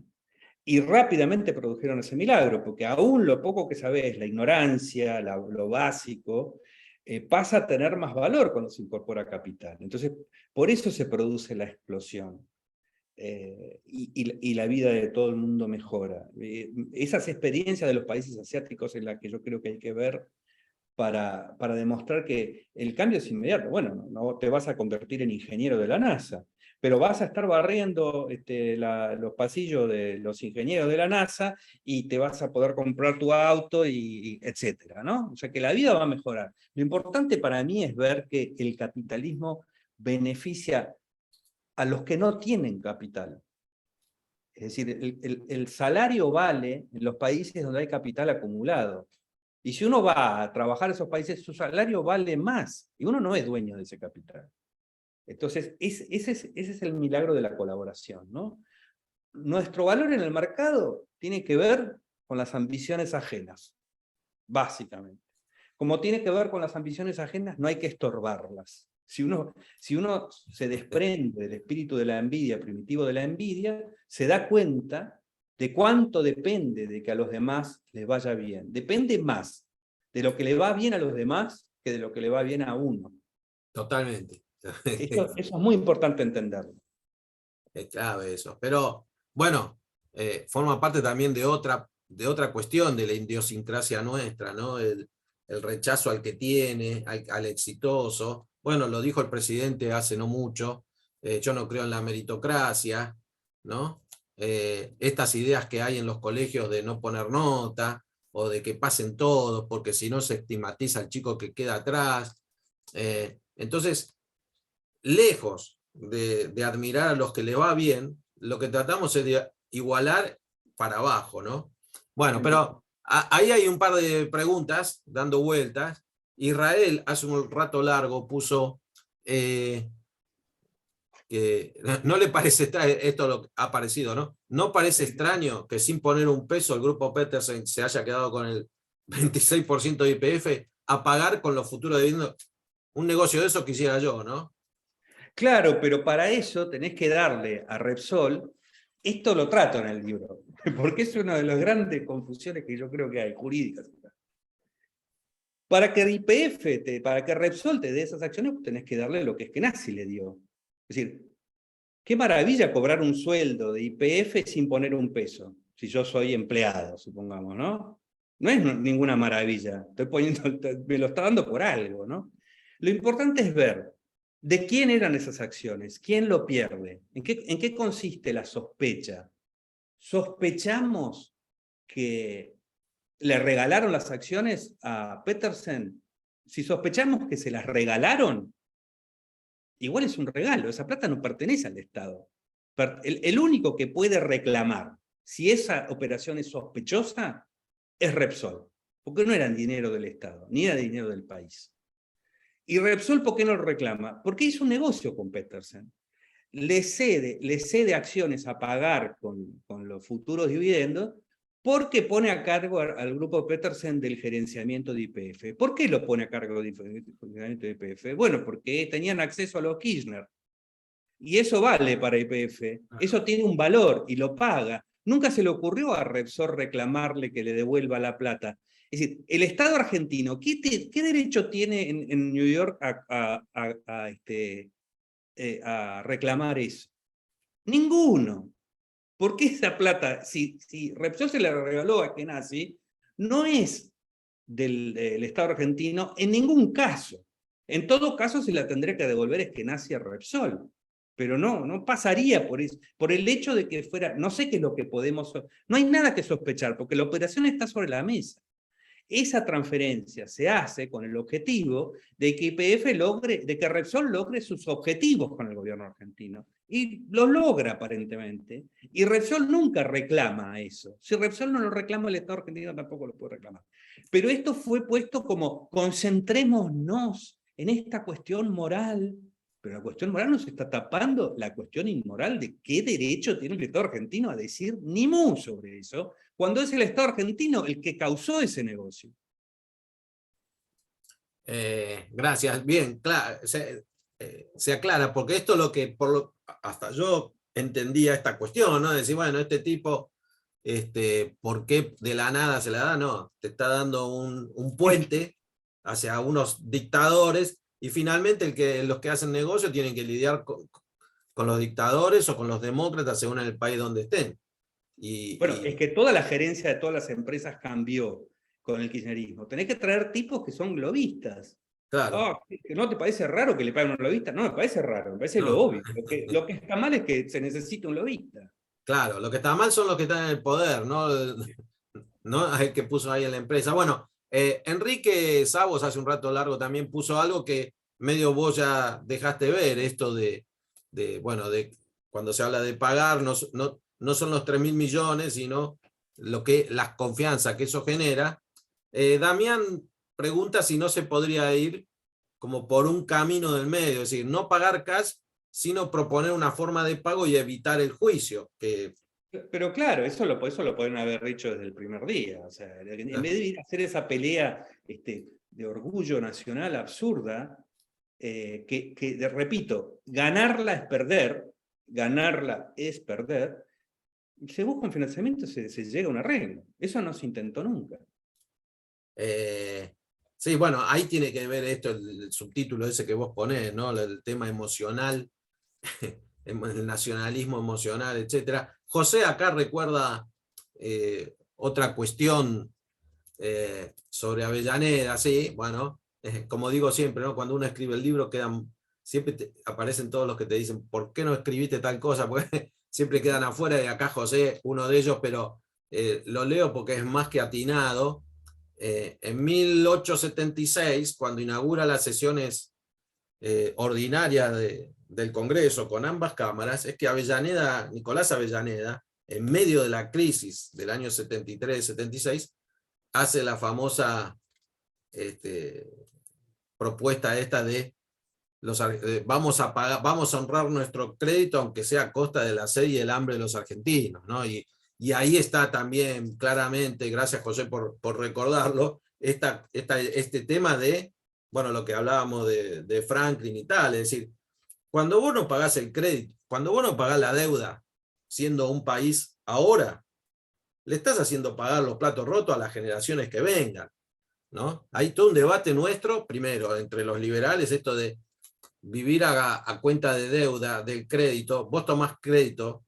Y rápidamente produjeron ese milagro, porque aún lo poco que sabés, la ignorancia, lo básico, pasa a tener más valor cuando se incorpora capital. Entonces, por eso se produce la explosión. Y la vida de todo el mundo mejora. Esas experiencias de los países asiáticos en las que yo creo que hay que ver para demostrar que el cambio es inmediato. Bueno, no te vas a convertir en ingeniero de la NASA, pero vas a estar barriendo los pasillos de los ingenieros de la NASA y te vas a poder comprar tu auto, etcétera, ¿no? O sea que la vida va a mejorar. Lo importante para mí es ver que el capitalismo beneficia a los que no tienen capital. Es decir, el salario vale en los países donde hay capital acumulado. Y si uno va a trabajar en esos países, su salario vale más. Y uno no es dueño de ese capital. Entonces, ese es el milagro de la colaboración, ¿no? nuestro valor en el mercado tiene que ver con las ambiciones ajenas, básicamente. Como tiene que ver con las ambiciones ajenas, no hay que estorbarlas. Si uno se desprende del espíritu de la envidia, primitivo de la envidia, se da cuenta de cuánto depende de que a los demás les vaya bien. Depende más de lo que le va bien a los demás que de lo que le va bien a uno. Totalmente. Eso es muy importante entenderlo. Es clave eso. Pero bueno, forma parte también de otra cuestión de la idiosincrasia nuestra, ¿no? El rechazo al que tiene, al exitoso. Bueno, lo dijo el presidente hace no mucho. Yo no creo en la meritocracia, ¿no? Estas ideas que hay en los colegios de no poner nota o de que pasen todos, porque si no se estigmatiza al chico que queda atrás. Entonces, lejos de admirar a los que le va bien, lo que tratamos es de igualar para abajo, ¿no? Bueno, pero ahí hay un par de preguntas dando vueltas. Israel hace un rato largo puso que no le parece extraño, esto lo ha parecido, ¿no? No parece extraño que sin poner un peso el grupo Petersen se haya quedado con el 26% de YPF a pagar con los futuros dividendos. Un negocio de eso quisiera yo, ¿no? Claro, pero para eso tenés que darle a Repsol, esto lo trato en el libro, porque es una de las grandes confusiones que yo creo que hay, jurídicas. Para que YPF, para que Repsol te dé esas acciones, tenés que darle lo que Eskenazi le dio. Es decir, qué maravilla cobrar un sueldo de YPF sin poner un peso, si yo soy empleado, supongamos, ¿no? No es ninguna maravilla, me lo está dando por algo, ¿no? Lo importante es ver de quién eran esas acciones, quién lo pierde, en qué consiste la sospecha. ¿Sospechamos que le regalaron las acciones a Petersen? Si sospechamos que se las regalaron, igual es un regalo, esa plata no pertenece al Estado. El único que puede reclamar si esa operación es sospechosa es Repsol, porque no era dinero del Estado, ni era dinero del país. ¿Y Repsol por qué no lo reclama? Porque hizo un negocio con Petersen. Le cede acciones a pagar con los futuros dividendos porque pone a cargo al grupo Petersen del gerenciamiento de YPF. ¿Por qué lo pone a cargo del gerenciamiento de YPF? Bueno, porque tenían acceso a los Kirchner. Y eso vale para YPF. Eso tiene un valor y lo paga. Nunca se le ocurrió a Repsol reclamarle que le devuelva la plata. Es decir, el Estado argentino, ¿qué derecho tiene en New York a reclamar eso? Ninguno. ¿Por qué esa plata, si Repsol se la regaló a Eskenazi, no es del Estado argentino en ningún caso? En todo caso se la tendría que devolver Eskenazi a Repsol. Pero no pasaría por eso, por el hecho de que fuera, no sé qué es lo que podemos, no hay nada que sospechar, porque la operación está sobre la mesa. Esa transferencia se hace con el objetivo de que YPF logre, de que Repsol logre sus objetivos con el gobierno argentino. Y los logra aparentemente. Y Repsol nunca reclama eso. Si Repsol no lo reclama, el Estado argentino tampoco lo puede reclamar. Pero esto fue puesto como concentrémonos en esta cuestión moral. Pero la cuestión moral nos está tapando la cuestión inmoral de qué derecho tiene el Estado argentino a decir ni mu sobre eso, cuando es el Estado argentino el que causó ese negocio. Gracias. Bien, claro, se aclara, porque esto es lo que hasta yo entendía esta cuestión, ¿no? Decir, bueno, este tipo, ¿por qué de la nada se la da? No, te está dando un puente hacia unos dictadores y finalmente los que hacen negocio tienen que lidiar con los dictadores o con los demócratas según el país donde estén. Bueno, es que toda la gerencia de todas las empresas cambió con el kirchnerismo. Tenés que traer tipos que son globistas. Claro. Oh, ¿no te parece raro que le paguen a un lobista? No me parece raro, me parece lo obvio. Lo que está mal es que se necesita un lobista. Claro, lo que está mal son los que están en el poder, ¿no? ¿No? El que puso ahí en la empresa. Bueno, Enrique Savos hace un rato largo también puso algo que medio vos ya dejaste ver, esto bueno, de cuando se habla de pagar, no son los 3.000 millones, sino la confianza que eso genera. Damián pregunta si no se podría ir como por un camino del medio, es decir, no pagar cash, sino proponer una forma de pago y evitar el juicio. Pero claro, eso lo pueden haber dicho desde el primer día. O sea, en vez de ir a hacer esa pelea de orgullo nacional absurda, repito, ganarla es perder, se busca un financiamiento, se llega a un arreglo. Eso no se intentó nunca. Sí, bueno, ahí tiene que ver esto, el subtítulo ese que vos ponés, ¿no? El tema emocional, el nacionalismo emocional, etc. José acá recuerda otra cuestión sobre Avellaneda, sí, bueno, como digo siempre, ¿no? Cuando uno escribe el libro siempre aparecen todos los que te dicen, ¿por qué no escribiste tal cosa? Porque siempre quedan afuera, y acá José, uno de ellos, pero lo leo porque es más que atinado. En 1876, cuando inaugura las sesiones ordinarias del Congreso con ambas cámaras, es que Avellaneda, Nicolás Avellaneda, en medio de la crisis del año 73-76, hace la famosa propuesta esta de vamos a honrar nuestro crédito aunque sea a costa de la sed y el hambre de los argentinos, ¿no? Y ahí está también claramente, gracias José por recordarlo, este tema de, bueno, lo que hablábamos de Franklin y tal, es decir, cuando vos no pagás el crédito, cuando vos no pagás la deuda, siendo un país ahora, le estás haciendo pagar los platos rotos a las generaciones que vengan, ¿no? Hay todo un debate nuestro, primero, entre los liberales, esto de vivir a cuenta de deuda, del crédito. Vos tomás crédito,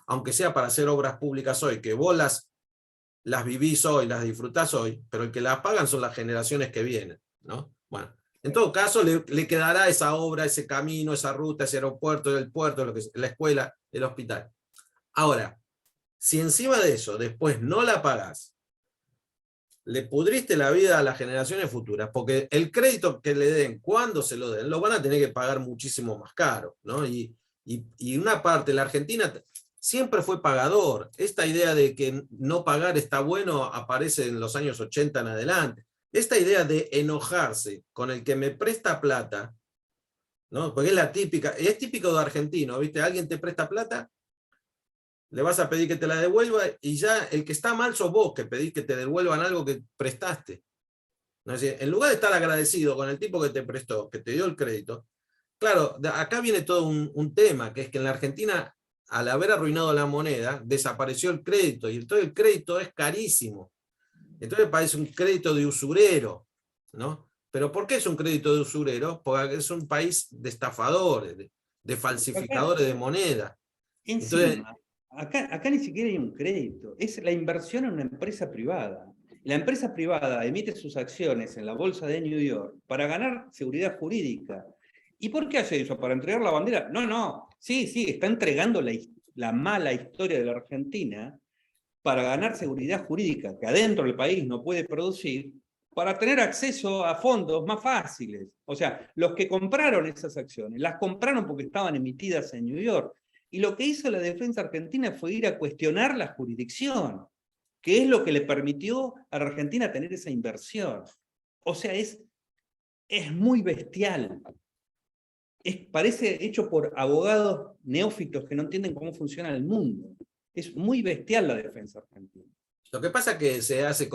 aunque sea para hacer obras públicas hoy, que vos las vivís hoy, las disfrutás hoy, pero el que las pagan son las generaciones que vienen, ¿no? Bueno, en todo caso le quedará esa obra, ese camino, esa ruta, ese aeropuerto, el puerto, la escuela, el hospital. Ahora, si encima de eso después no la pagás, le pudriste la vida a las generaciones futuras, porque el crédito que le den, cuando se lo den, lo van a tener que pagar muchísimo más caro, ¿no? Y una parte, la Argentina siempre fue pagador. Esta idea de que no pagar está bueno aparece en los años 80 en adelante. Esta idea de enojarse con el que me presta plata, ¿no? Porque es la típica, es típico de argentino, ¿viste? Alguien te presta plata, le vas a pedir que te la devuelva y ya el que está mal sos vos, que pedís que te devuelvan algo que prestaste. ¿No? Es decir, en lugar de estar agradecido con el tipo que te prestó, que te dio el crédito, claro, acá viene todo un tema, que es que en la Argentina, al haber arruinado la moneda, desapareció el crédito, y entonces el crédito es carísimo. Entonces parece un crédito de usurero, ¿no? ¿Pero por qué es un crédito de usurero? Porque es un país de estafadores, de falsificadores de moneda. Entonces, Encima, acá ni siquiera hay un crédito, es la inversión en una empresa privada. La empresa privada emite sus acciones en la bolsa de New York para ganar seguridad jurídica. ¿Y por qué hace eso? ¿Para entregar la bandera? No, no. Sí, está entregando la mala historia de la Argentina para ganar seguridad jurídica que adentro del país no puede producir, para tener acceso a fondos más fáciles. O sea, los que compraron esas acciones, las compraron porque estaban emitidas en New York. Y lo que hizo la defensa argentina fue ir a cuestionar la jurisdicción, que es lo que le permitió a la Argentina tener esa inversión. O sea, es muy bestial. Parece hecho por abogados neófitos que no entienden cómo funciona el mundo. Es muy bestial la defensa argentina. lo que pasa es que se hace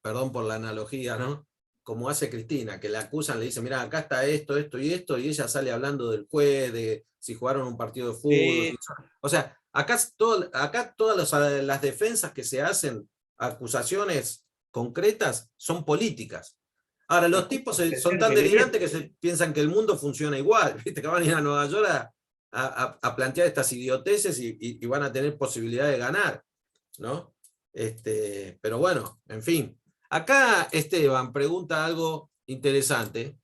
perdón por la analogía, ¿no? Como hace Cristina, que la acusan, le dicen, mira, acá está esto, esto y esto, y ella sale hablando del juez, de si jugaron un partido de fútbol. O sea, acá todas las defensas que se hacen, acusaciones concretas, son políticas. Ahora, los tipos son tan delirantes que se piensan que el mundo funciona igual, ¿viste? Que van a ir a Nueva York a plantear estas idioteces y van a tener posibilidad de ganar, ¿no? Pero bueno, en fin. Acá Esteban pregunta algo interesante.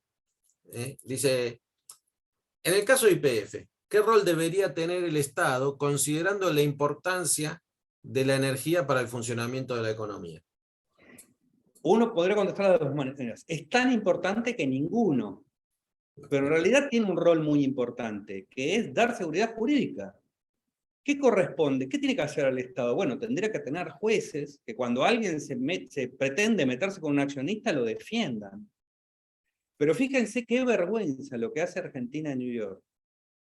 Dice, en el caso de YPF, ¿qué rol debería tener el Estado considerando la importancia de la energía para el funcionamiento de la economía? Uno podría contestar de dos maneras. Es tan importante que ninguno, pero en realidad tiene un rol muy importante, que es dar seguridad jurídica. ¿Qué corresponde? ¿Qué tiene que hacer el Estado? Bueno, tendría que tener jueces que cuando alguien se pretende meterse con un accionista lo defiendan. Pero fíjense qué vergüenza lo que hace Argentina en New York,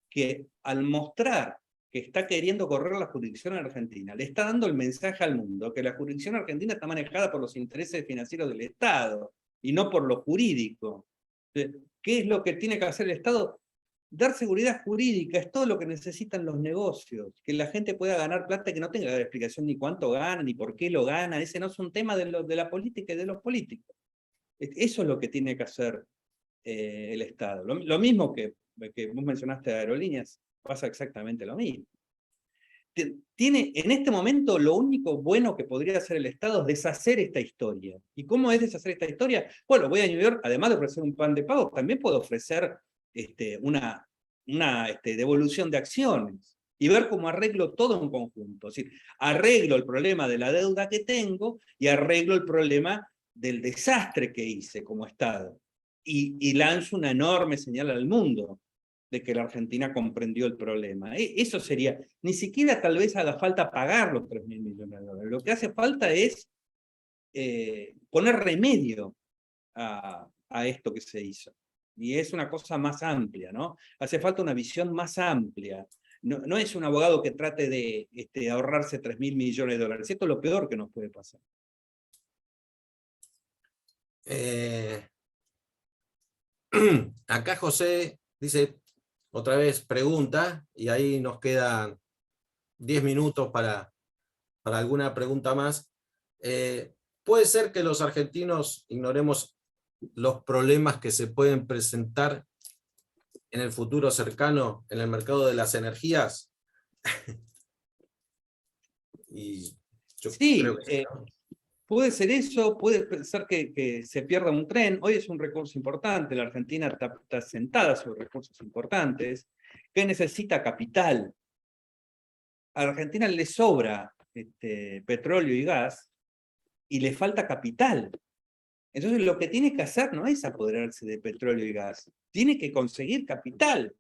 que al mostrar que está queriendo correr la jurisdicción argentina, le está dando el mensaje al mundo que la jurisdicción argentina está manejada por los intereses financieros del Estado y no por lo jurídico. ¿Qué es lo que tiene que hacer el Estado? Dar seguridad jurídica, es todo lo que necesitan los negocios, que la gente pueda ganar plata, que no tenga que dar explicación ni cuánto gana, ni por qué lo gana, ese no es un tema de la política y de los políticos. Eso es lo que tiene que hacer el Estado. Lo mismo que vos mencionaste de aerolíneas, pasa exactamente lo mismo. Tiene en este momento lo único bueno que podría hacer el Estado es deshacer esta historia. ¿Y cómo es deshacer esta historia? Bueno, voy a New York, además de ofrecer un plan de pago, también puedo ofrecer una devolución de acciones y ver cómo arreglo todo en conjunto. Es decir, arreglo el problema de la deuda que tengo y arreglo el problema del desastre que hice como Estado. Y lanzo una enorme señal al mundo de que la Argentina comprendió el problema. Eso sería, ni siquiera tal vez haga falta pagar los 3.000 millones de dólares. Lo que hace falta es poner remedio a esto que se hizo. Y es una cosa más amplia, ¿no? Hace falta una visión más amplia. No es un abogado que trate de ahorrarse 3.000 millones de dólares. Esto es lo peor que nos puede pasar. Acá José dice, otra vez pregunta, y ahí nos quedan 10 minutos para alguna pregunta más. ¿Puede ser que los argentinos ignoremos los problemas que se pueden presentar en el futuro cercano en el mercado de las energías? Y yo sí, creo que ¿no? puede ser eso, puede ser que se pierda un tren. Hoy es un recurso importante, la Argentina está sentada sobre recursos importantes, que necesita capital. A la Argentina le sobra petróleo y gas, y le falta capital. Entonces lo que tiene que hacer no es apoderarse de petróleo y gas, tiene que conseguir capital.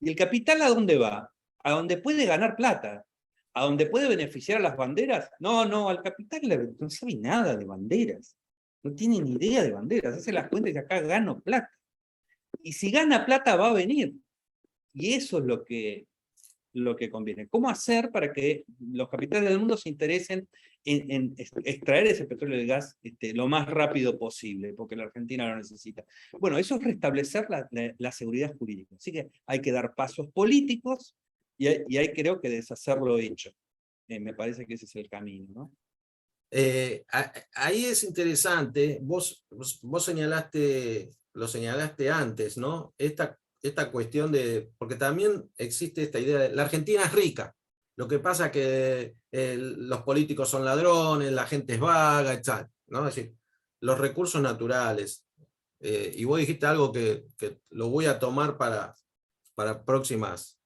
¿Y el capital a dónde va? A donde puede ganar plata. ¿A donde puede beneficiar a las banderas? No, al capital no sabe nada de banderas. No tiene ni idea de banderas. Hace las cuentas y acá gano plata. Y si gana plata va a venir. Y eso es lo que conviene. ¿Cómo hacer para que los capitales del mundo se interesen en extraer ese petróleo y gas lo más rápido posible? Porque la Argentina lo necesita. Bueno, eso es restablecer la seguridad jurídica. Así que hay que dar pasos políticos y hay creo que deshacer lo hecho. Me parece que ese es el camino, ¿no? Ahí es interesante, vos lo señalaste antes, ¿no? Esta cuestión de, porque también existe esta idea de, la Argentina es rica, lo que pasa es que los políticos son ladrones, la gente es vaga, etc., ¿no? Es decir, los recursos naturales, y vos dijiste algo que lo voy a tomar para próximas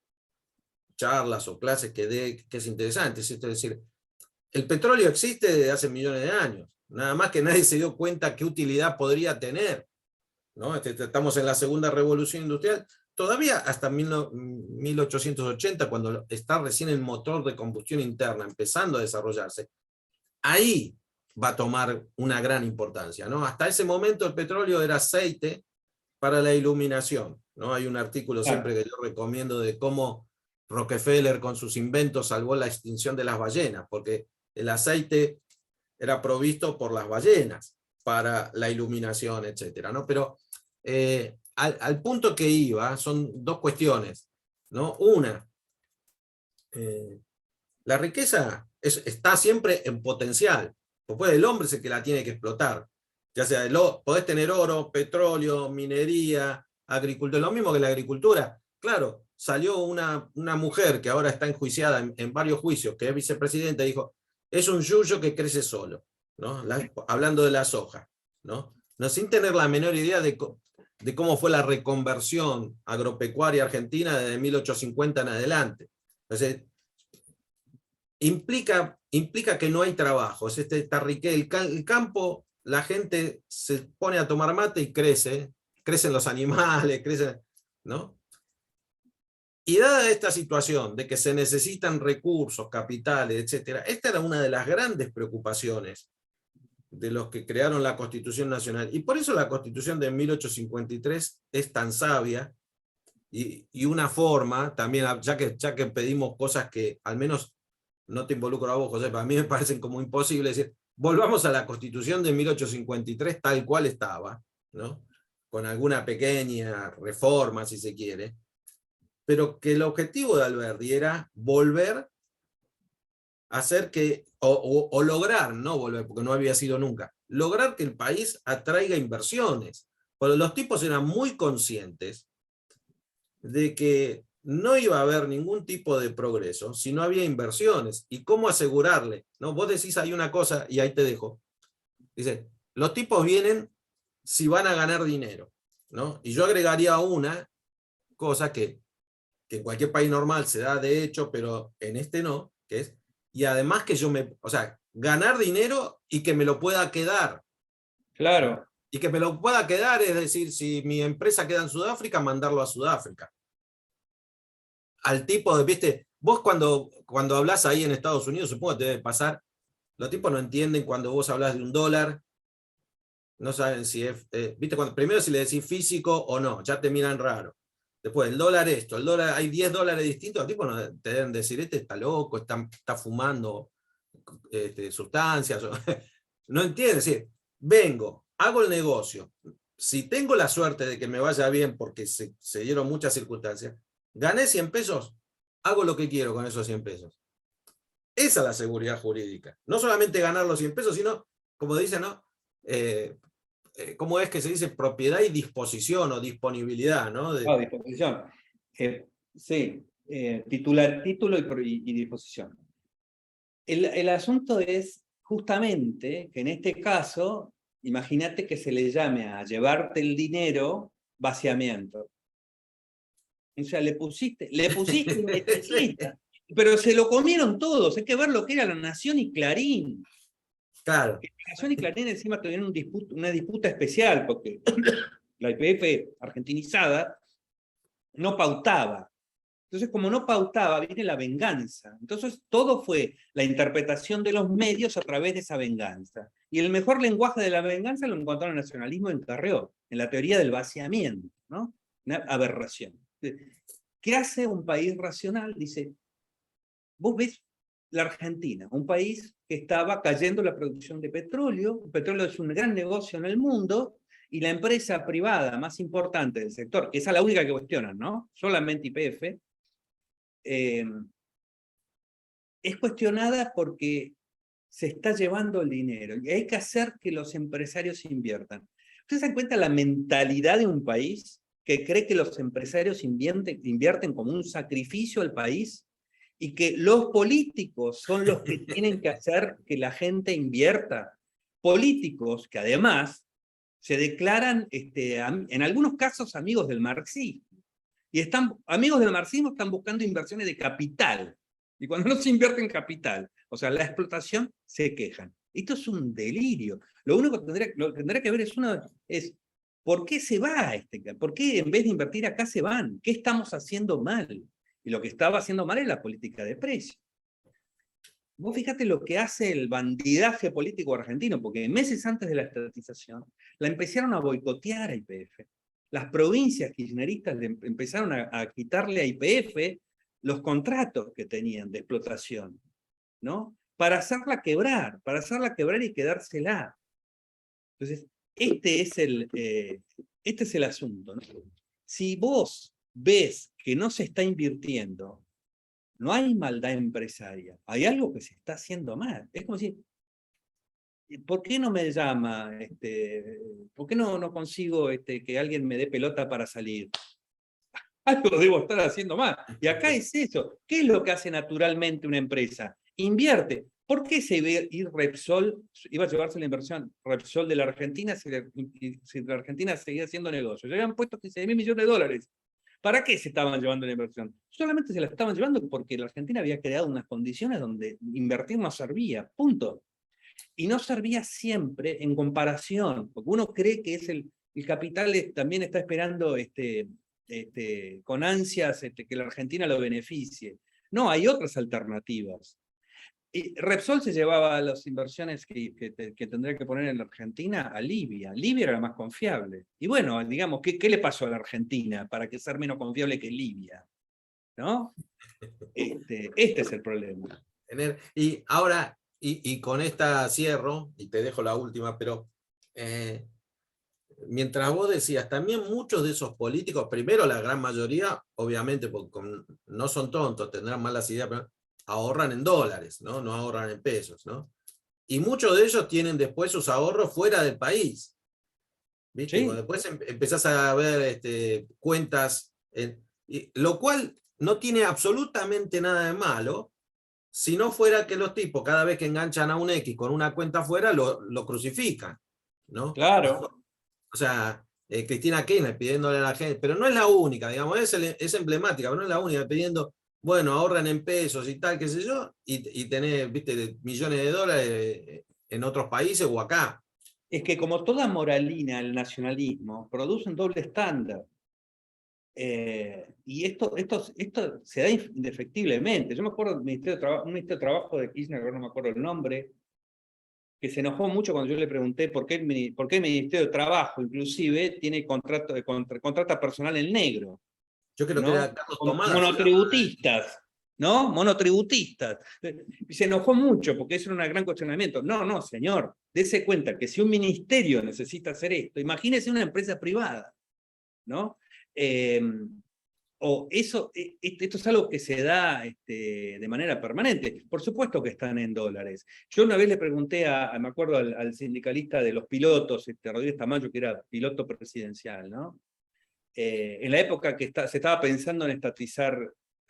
charlas o clases que es interesante, es decir, el petróleo existe desde hace millones de años, nada más que nadie se dio cuenta qué utilidad podría tener, ¿no? Estamos en la segunda revolución industrial, todavía hasta 1880, cuando está recién el motor de combustión interna empezando a desarrollarse, ahí va a tomar una gran importancia, ¿no? Hasta ese momento el petróleo era aceite para la iluminación, ¿no? Hay un artículo siempre que yo recomiendo de cómo Rockefeller con sus inventos salvó la extinción de las ballenas, porque el aceite era provisto por las ballenas para la iluminación, etc., ¿no? Pero al punto que iba son dos cuestiones, ¿no? Una, la riqueza está siempre en potencial, después el hombre es el que la tiene que explotar, ya sea podés tener oro, petróleo, minería, agricultura, lo mismo que la agricultura. Claro, salió una mujer que ahora está enjuiciada en varios juicios, que es vicepresidenta, y dijo, es un yuyo que crece solo, ¿no? Hablando de la soja, ¿no? No, sin tener la menor idea de cómo fue la reconversión agropecuaria argentina desde 1850 en adelante. Entonces, implica que no hay trabajo, es el campo, la gente se pone a tomar mate y crecen los animales, crecen, ¿no? Y dada esta situación de que se necesitan recursos, capitales, etc., esta era una de las grandes preocupaciones de los que crearon la Constitución Nacional. Y por eso la Constitución de 1853 es tan sabia Y una forma, también, ya que pedimos cosas que al menos no te involucro a vos, José, para mí me parecen como imposibles, decir, volvamos a la Constitución de 1853 tal cual estaba, ¿no? Con alguna pequeña reforma, si se quiere, pero que el objetivo de Alberdi era volver a hacer que, o lograr, no volver, porque no había sido nunca, lograr que el país atraiga inversiones. Porque los tipos eran muy conscientes de que no iba a haber ningún tipo de progreso si no había inversiones. ¿Y cómo asegurarle? ¿No? Vos decís ahí una cosa, y ahí te dejo. Dice, los tipos vienen si van a ganar dinero, ¿no? Y yo agregaría una cosa que en cualquier país normal se da de hecho, pero en este no, que es, y además que o sea, ganar dinero y que me lo pueda quedar. Claro. Y que me lo pueda quedar, es decir, si mi empresa queda en Sudáfrica, mandarlo a Sudáfrica. Al tipo de, viste, vos cuando hablás ahí en Estados Unidos, supongo que te debe pasar, los tipos no entienden cuando vos hablas de un dólar, no saben si es, viste, primero si le decís físico o no, ya te miran raro. Después, el dólar esto, el dólar, hay 10 dólares distintos, los tipos no te deben decir, este está loco, está fumando sustancias, no entienden, es decir, vengo, hago el negocio, si tengo la suerte de que me vaya bien porque se dieron muchas circunstancias, gané 100 pesos, hago lo que quiero con esos 100 pesos. Esa es la seguridad jurídica. No solamente ganar los 100 pesos, sino, como dicen, ¿no? ¿Cómo es que se dice? Propiedad y disposición o disponibilidad, ¿no? Disposición. Sí, título y disposición. El asunto es justamente que en este caso, imagínate que se le llame a llevarte el dinero vaciamiento. O sea, le pusiste una etiqueta, pero se lo comieron todos. Hay que ver lo que era La Nación y Clarín. Claro. La Nación y Clarín encima tuvieron una disputa especial, porque la YPF argentinizada no pautaba. Entonces, como no pautaba, viene la venganza. Entonces, todo fue la interpretación de los medios a través de esa venganza. Y el mejor lenguaje de la venganza lo encontró en el nacionalismo en Carrió, en la teoría del vaciamiento, ¿no? Una aberración. ¿Qué hace un país racional? Dice, vos ves la Argentina, un país que estaba cayendo la producción de petróleo. El petróleo es un gran negocio en el mundo, y la empresa privada más importante del sector, que esa es la única que cuestionan, ¿no? Solamente YPF, es cuestionada porque se está llevando el dinero y hay que hacer que los empresarios inviertan. ¿Ustedes se dan cuenta la mentalidad de un país que cree que los empresarios invierten como un sacrificio al país y que los políticos son los que tienen que hacer que la gente invierta? Políticos que además se declaran, en algunos casos, amigos del marxismo. Y amigos del marxismo están buscando inversiones de capital. Y cuando no se invierte en capital, o sea, la explotación, se quejan. Esto es un delirio. Lo único que tendrá que ver es ¿por qué se va ¿por qué en vez de invertir acá se van? ¿Qué estamos haciendo mal? Y lo que estaba haciendo mal es la política de precios. Vos fíjate lo que hace el bandidaje político argentino, porque meses antes de la estatización, la empezaron a boicotear a YPF. Las provincias kirchneristas empezaron a quitarle a YPF los contratos que tenían de explotación, ¿no? Para hacerla quebrar y quedársela. Entonces, este es el asunto, ¿no? Si vos ves que no se está invirtiendo, no hay maldad empresaria, hay algo que se está haciendo mal. Es como decir, ¿por qué no me llama? ¿Por qué no consigo que alguien me dé pelota para salir? Algo debo estar haciendo mal. Y acá es eso. ¿Qué es lo que hace naturalmente una empresa? Invierte. ¿Por qué se ve ir Repsol, iba a llevarse la inversión Repsol de la Argentina si la Argentina seguía haciendo negocios? Le habían puesto 15.000 millones de dólares. ¿Para qué se estaban llevando la inversión? Solamente se la estaban llevando porque la Argentina había creado unas condiciones donde invertir no servía. Punto. Y no servía siempre en comparación, porque uno cree que es el capital también está esperando con ansias que la Argentina lo beneficie. No, hay otras alternativas. Repsol se llevaba las inversiones que tendría que poner en la Argentina a Libia. Libia era la más confiable. Y bueno, digamos, ¿qué le pasó a la Argentina para que sea menos confiable que Libia? ¿No? Este es el problema. Y ahora, y con esta cierro, y te dejo la última, pero mientras vos decías, también muchos de esos políticos, primero la gran mayoría, obviamente, porque no son tontos, tendrán malas ideas, pero ahorran en dólares, ¿no? No ahorran en pesos, ¿no? Y muchos de ellos tienen después sus ahorros fuera del país, ¿viste? ¿Sí? Cuando después empezás a ver cuentas, lo cual no tiene absolutamente nada de malo, si no fuera que los tipos, cada vez que enganchan a un X con una cuenta afuera, lo crucifican, ¿no? Claro. O sea, Cristina Kirchner pidiéndole a la gente, pero no es la única, digamos, es emblemática, pero no es la única, pidiendo, bueno, ahorran en pesos y tal, qué sé yo, y tenés, viste, millones de dólares en otros países o acá. Es que como toda moralina, el nacionalismo produce un doble estándar. Y esto se da indefectiblemente. Yo me acuerdo del Ministerio de Trabajo, un Ministerio de Trabajo de Kirchner, no me acuerdo el nombre, que se enojó mucho cuando yo le pregunté por qué el Ministerio de Trabajo, inclusive, tiene contrata personal en negro, Yo creo que ¿no? era Carlos Tomada. Monotributistas, ¿no? Monotributistas. Y se enojó mucho porque eso era un gran cuestionamiento. No, señor, dése cuenta que si un ministerio necesita hacer esto, imagínese una empresa privada, ¿no? Esto es algo que se da de manera permanente. Por supuesto que están en dólares. Yo una vez le pregunté, me acuerdo, al sindicalista de los pilotos, Rodríguez Tamayo, que era piloto presidencial, ¿no? En la época que se estaba pensando en estatizar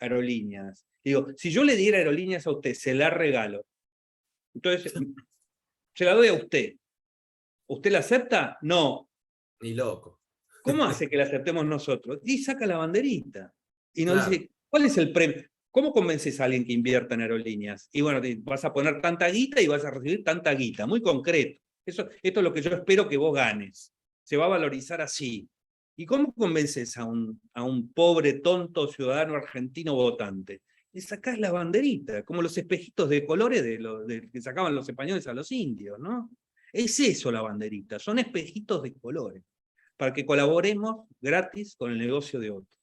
aerolíneas. Digo, si yo le diera aerolíneas a usted, se la regalo. Entonces, se la doy a usted. ¿Usted la acepta? No. Ni loco. ¿Cómo hace que la aceptemos nosotros? Y saca la banderita. Y nos Claro. dice, ¿cuál es el premio? ¿Cómo convences a alguien que invierta en aerolíneas? Y bueno, vas a poner tanta guita y vas a recibir tanta guita, muy concreto. Esto es lo que yo espero que vos ganes. Se va a valorizar así. ¿Y cómo convences a un pobre, tonto ciudadano argentino votante? Le sacás la banderita, como los espejitos de colores que sacaban los españoles a los indios, ¿no? Es eso la banderita, son espejitos de colores, para que colaboremos gratis con el negocio de otro.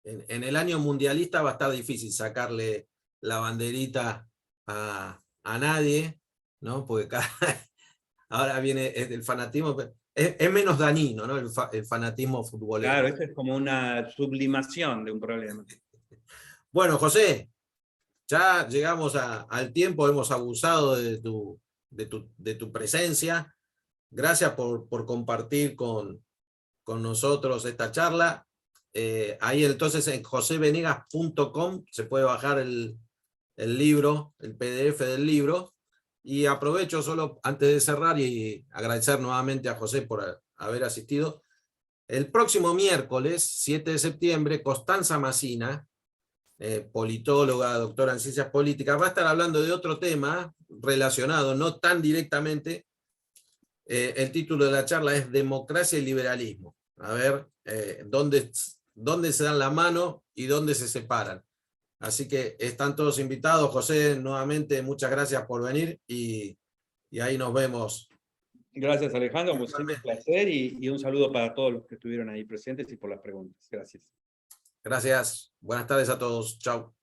En el año mundialista va a estar difícil sacarle la banderita a nadie, ¿no? Porque ahora viene el fanatismo, es menos dañino, ¿no? El fanatismo futbolero. Claro, eso es como una sublimación de un problema. Bueno, José, ya llegamos al tiempo, hemos abusado de tu presencia. Gracias por compartir con nosotros esta charla. Ahí entonces en josevenegas.com se puede bajar el libro, el PDF del libro. Y aprovecho solo antes de cerrar y agradecer nuevamente a José por haber asistido. El próximo miércoles, 7 de septiembre, Constanza Massina, politóloga, doctora en ciencias políticas, va a estar hablando de otro tema relacionado, no tan directamente. El título de la charla es Democracia y Liberalismo. A ver dónde se dan la mano y dónde se separan. Así que están todos invitados. José, nuevamente, muchas gracias por venir y ahí nos vemos. Gracias, Alejandro, como siempre, un placer y un saludo para todos los que estuvieron ahí presentes y por las preguntas. Gracias. Gracias. Buenas tardes a todos. Chao.